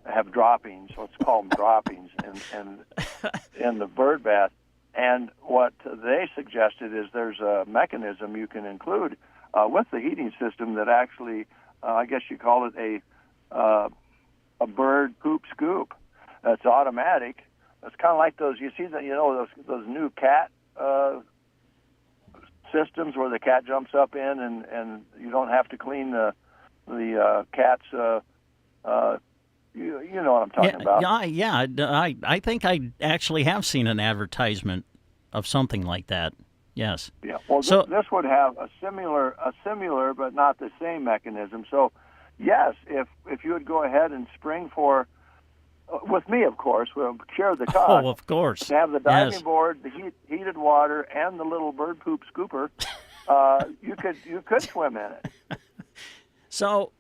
have droppings. Let's call them droppings in the bird bath. And what they suggested is there's a mechanism you can include with the heating system that actually, I guess you call it a bird poop scoop. It's automatic. It's kind of like those. You see that those new cat systems where the cat jumps up in and you don't have to clean the cat's. You know what I'm talking about. Yeah. I think I actually have seen an advertisement of something like that. Yes. Yeah. Well, this would have a similar, but not the same mechanism. So, yes, if you would go ahead and spring for, with me, of course, we'll share the cost. Oh, of course. To have the diving board, the heated water, and the little bird poop scooper, you could swim in it. So,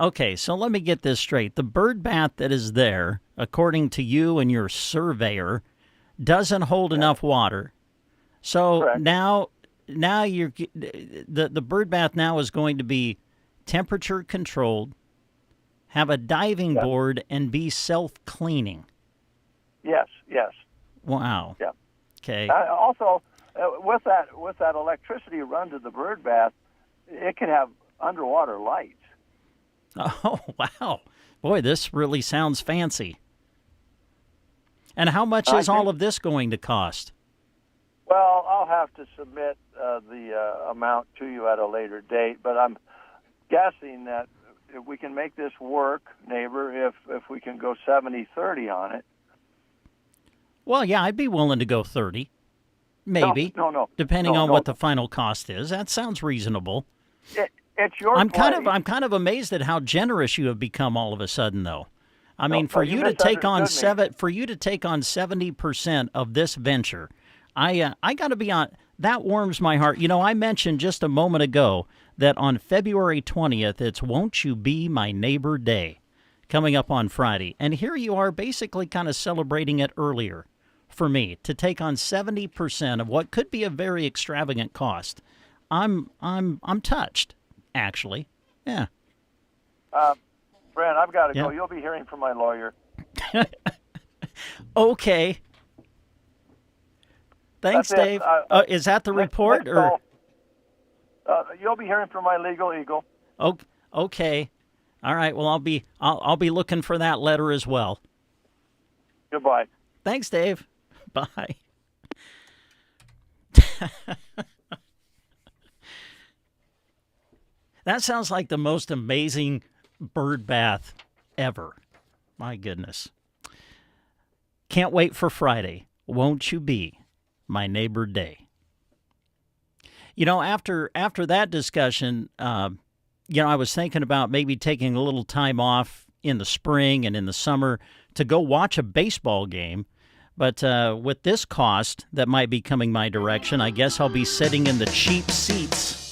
okay, so let me get this straight. The bird bath that is there, according to you and your surveyor, doesn't hold enough water. So Correct. now you're the bird bath now is going to be temperature controlled, have a diving board, and be self-cleaning. Yes. Wow. Yeah. Okay. Also, with that electricity run to the bird bath, it can have underwater lights. Oh, wow. Boy, this really sounds fancy. And how much is all of this going to cost? Well, I'll have to submit the amount to you at a later date, but I'm guessing that if we can make this work, neighbor, if we can go 70-30 on it. Well, yeah, I'd be willing to go 30. Maybe. No. Depending on what the final cost is. That sounds reasonable. It's your I'm kind of amazed at how generous you have become all of a sudden, though. I mean, for you to take on 70% of this venture, I got to be on. That warms my heart. I mentioned just a moment ago that on February 20th, it's Won't You Be My Neighbor Day, coming up on Friday, and here you are, basically kind of celebrating it earlier. For me to take on 70% of what could be a very extravagant cost, I'm touched. Actually, yeah. Brent, I've got to go. You'll be hearing from my lawyer. Okay. Thanks, Dave. Is that the report, or? You'll be hearing from my legal eagle. Okay. All right. Well, I'll be looking for that letter as well. Goodbye. Thanks, Dave. Bye. That sounds like the most amazing bird bath ever. My goodness. Can't wait for Friday. Won't you be my neighbor day? You know, after that discussion, I was thinking about maybe taking a little time off in the spring and in the summer to go watch a baseball game. But with this cost that might be coming my direction, I guess I'll be sitting in the cheap seats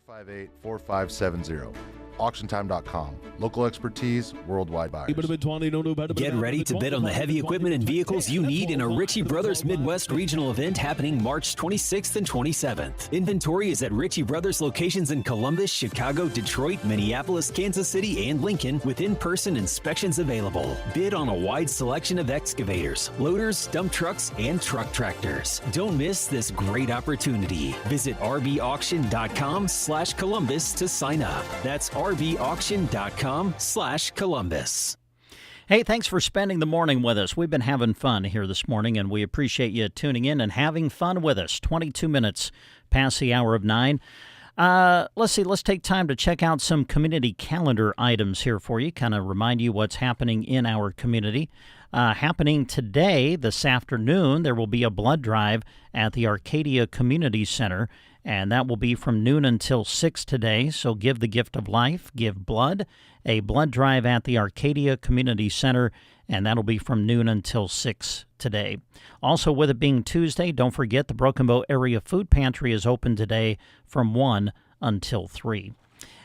458-4570. AuctionTime.com. Local expertise, worldwide buyers. Get ready to bid on the heavy equipment and vehicles you need in a Ritchie Brothers Midwest regional event happening March 26th and 27th. Inventory is at Ritchie Brothers locations in Columbus, Chicago, Detroit, Minneapolis, Kansas City, and Lincoln with in-person inspections available. Bid on a wide selection of excavators, loaders, dump trucks, and truck tractors. Don't miss this great opportunity. Visit rbauction.com/Columbus to sign up. That's rbauction.com/Columbus. Hey, thanks for spending the morning with us. We've been having fun here this morning, and we appreciate you tuning in and having fun with us. 22 minutes past the hour of 9. Let's see. Let's take time to check out some community calendar items here for you, kind of remind you what's happening in our community. Happening today, this afternoon, there will be a blood drive at the Arcadia Community Center, and that will be from noon until 6 today. So give the gift of life, give blood, a blood drive at the Arcadia Community Center, and that'll be from noon until 6 today. Also, with it being Tuesday, don't forget the Broken Bow Area Food Pantry is open today from 1 until 3.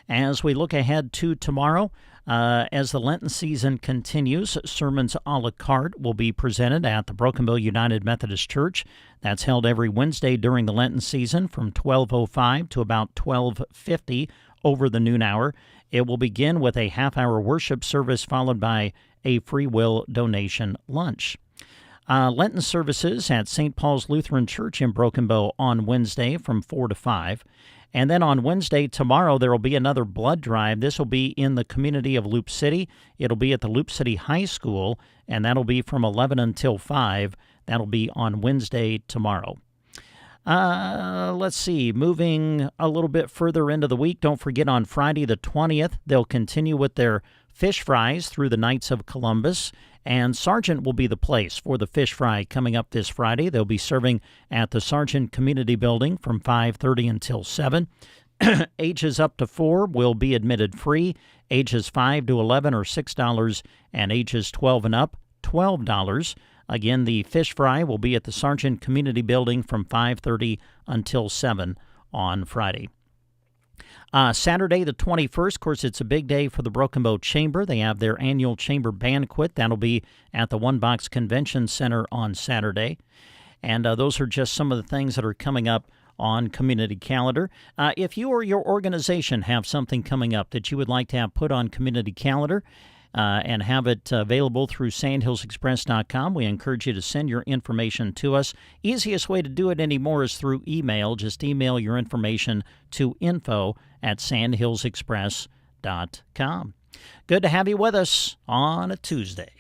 As we look ahead to tomorrow, as the Lenten season continues, sermons a la carte will be presented at the Broken Bow United Methodist Church. That's held every Wednesday during the Lenten season from 12:05 to about 12:50 over the noon hour. It will begin with a half-hour worship service followed by a free will donation lunch. Lenten services at St. Paul's Lutheran Church in Broken Bow on Wednesday from 4 to 5. And then on Wednesday, tomorrow, there will be another blood drive. This will be in the community of Loop City. It'll be at the Loop City High School, and that'll be from 11 until 5. That'll be on Wednesday tomorrow. Let's see. Moving a little bit further into the week, don't forget on Friday the 20th, they'll continue with their fish fries through the Knights of Columbus. And Sargent will be the place for the fish fry coming up this Friday. They'll be serving at the Sargent Community Building from 5:30 until 7. Ages up to 4 will be admitted free. Ages 5 to 11 are $6, and ages 12 and up, $12. Again, the fish fry will be at the Sargent Community Building from 5:30 until 7 on Friday. Saturday the 21st, of course, it's a big day for the Broken Bow Chamber. They have their annual chamber banquet. That'll be at the One Box Convention Center on Saturday. And those are just some of the things that are coming up on Community Calendar. If you or your organization have something coming up that you would like to have put on Community Calendar, and have it available through sandhillsexpress.com. We encourage you to send your information to us. Easiest way to do it anymore is through email. Just email your information to info@sandhillsexpress.com. Good to have you with us on a Tuesday.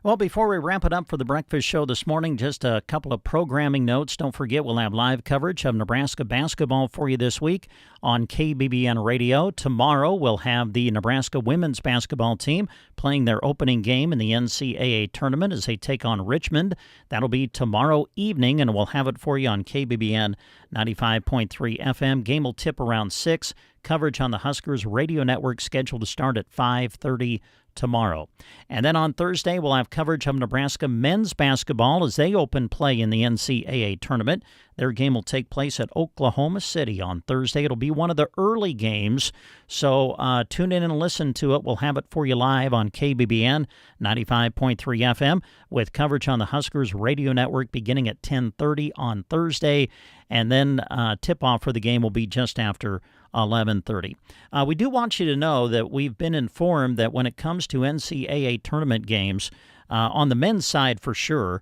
Well, before we wrap it up for the breakfast show this morning, just a couple of programming notes. Don't forget, we'll have live coverage of Nebraska basketball for you this week on KBBN Radio. Tomorrow, we'll have the Nebraska women's basketball team playing their opening game in the NCAA tournament as they take on Richmond. That'll be tomorrow evening, and we'll have it for you on KBBN 95.3 FM. Game will tip around 6. Coverage on the Huskers radio network scheduled to start at 5:30 tomorrow. And then on Thursday, we'll have coverage of Nebraska men's basketball as they open play in the NCAA tournament. Their game will take place at Oklahoma City on Thursday. It'll be one of the early games, so tune in and listen to it. We'll have it for you live on KBBN 95.3 FM with coverage on the Huskers radio network beginning at 10:30 on Thursday, and then tip-off for the game will be just after 11:30. We do want you to know that we've been informed that when it comes to NCAA tournament games, on the men's side for sure,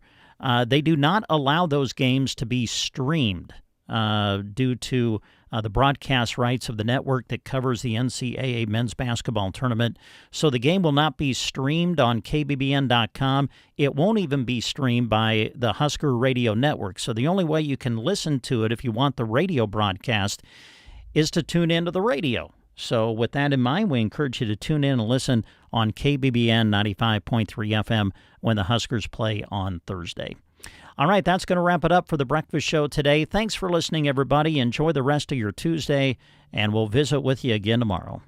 they do not allow those games to be streamed due to the broadcast rights of the network that covers the NCAA men's basketball tournament. So the game will not be streamed on KBBN.com. It won't even be streamed by the Husker Radio Network. So the only way you can listen to it if you want the radio broadcast is to tune into the radio. So with that in mind, we encourage you to tune in and listen on KBBN 95.3 FM when the Huskers play on Thursday. All right, that's going to wrap it up for the breakfast show today. Thanks for listening, everybody. Enjoy the rest of your Tuesday, and we'll visit with you again tomorrow.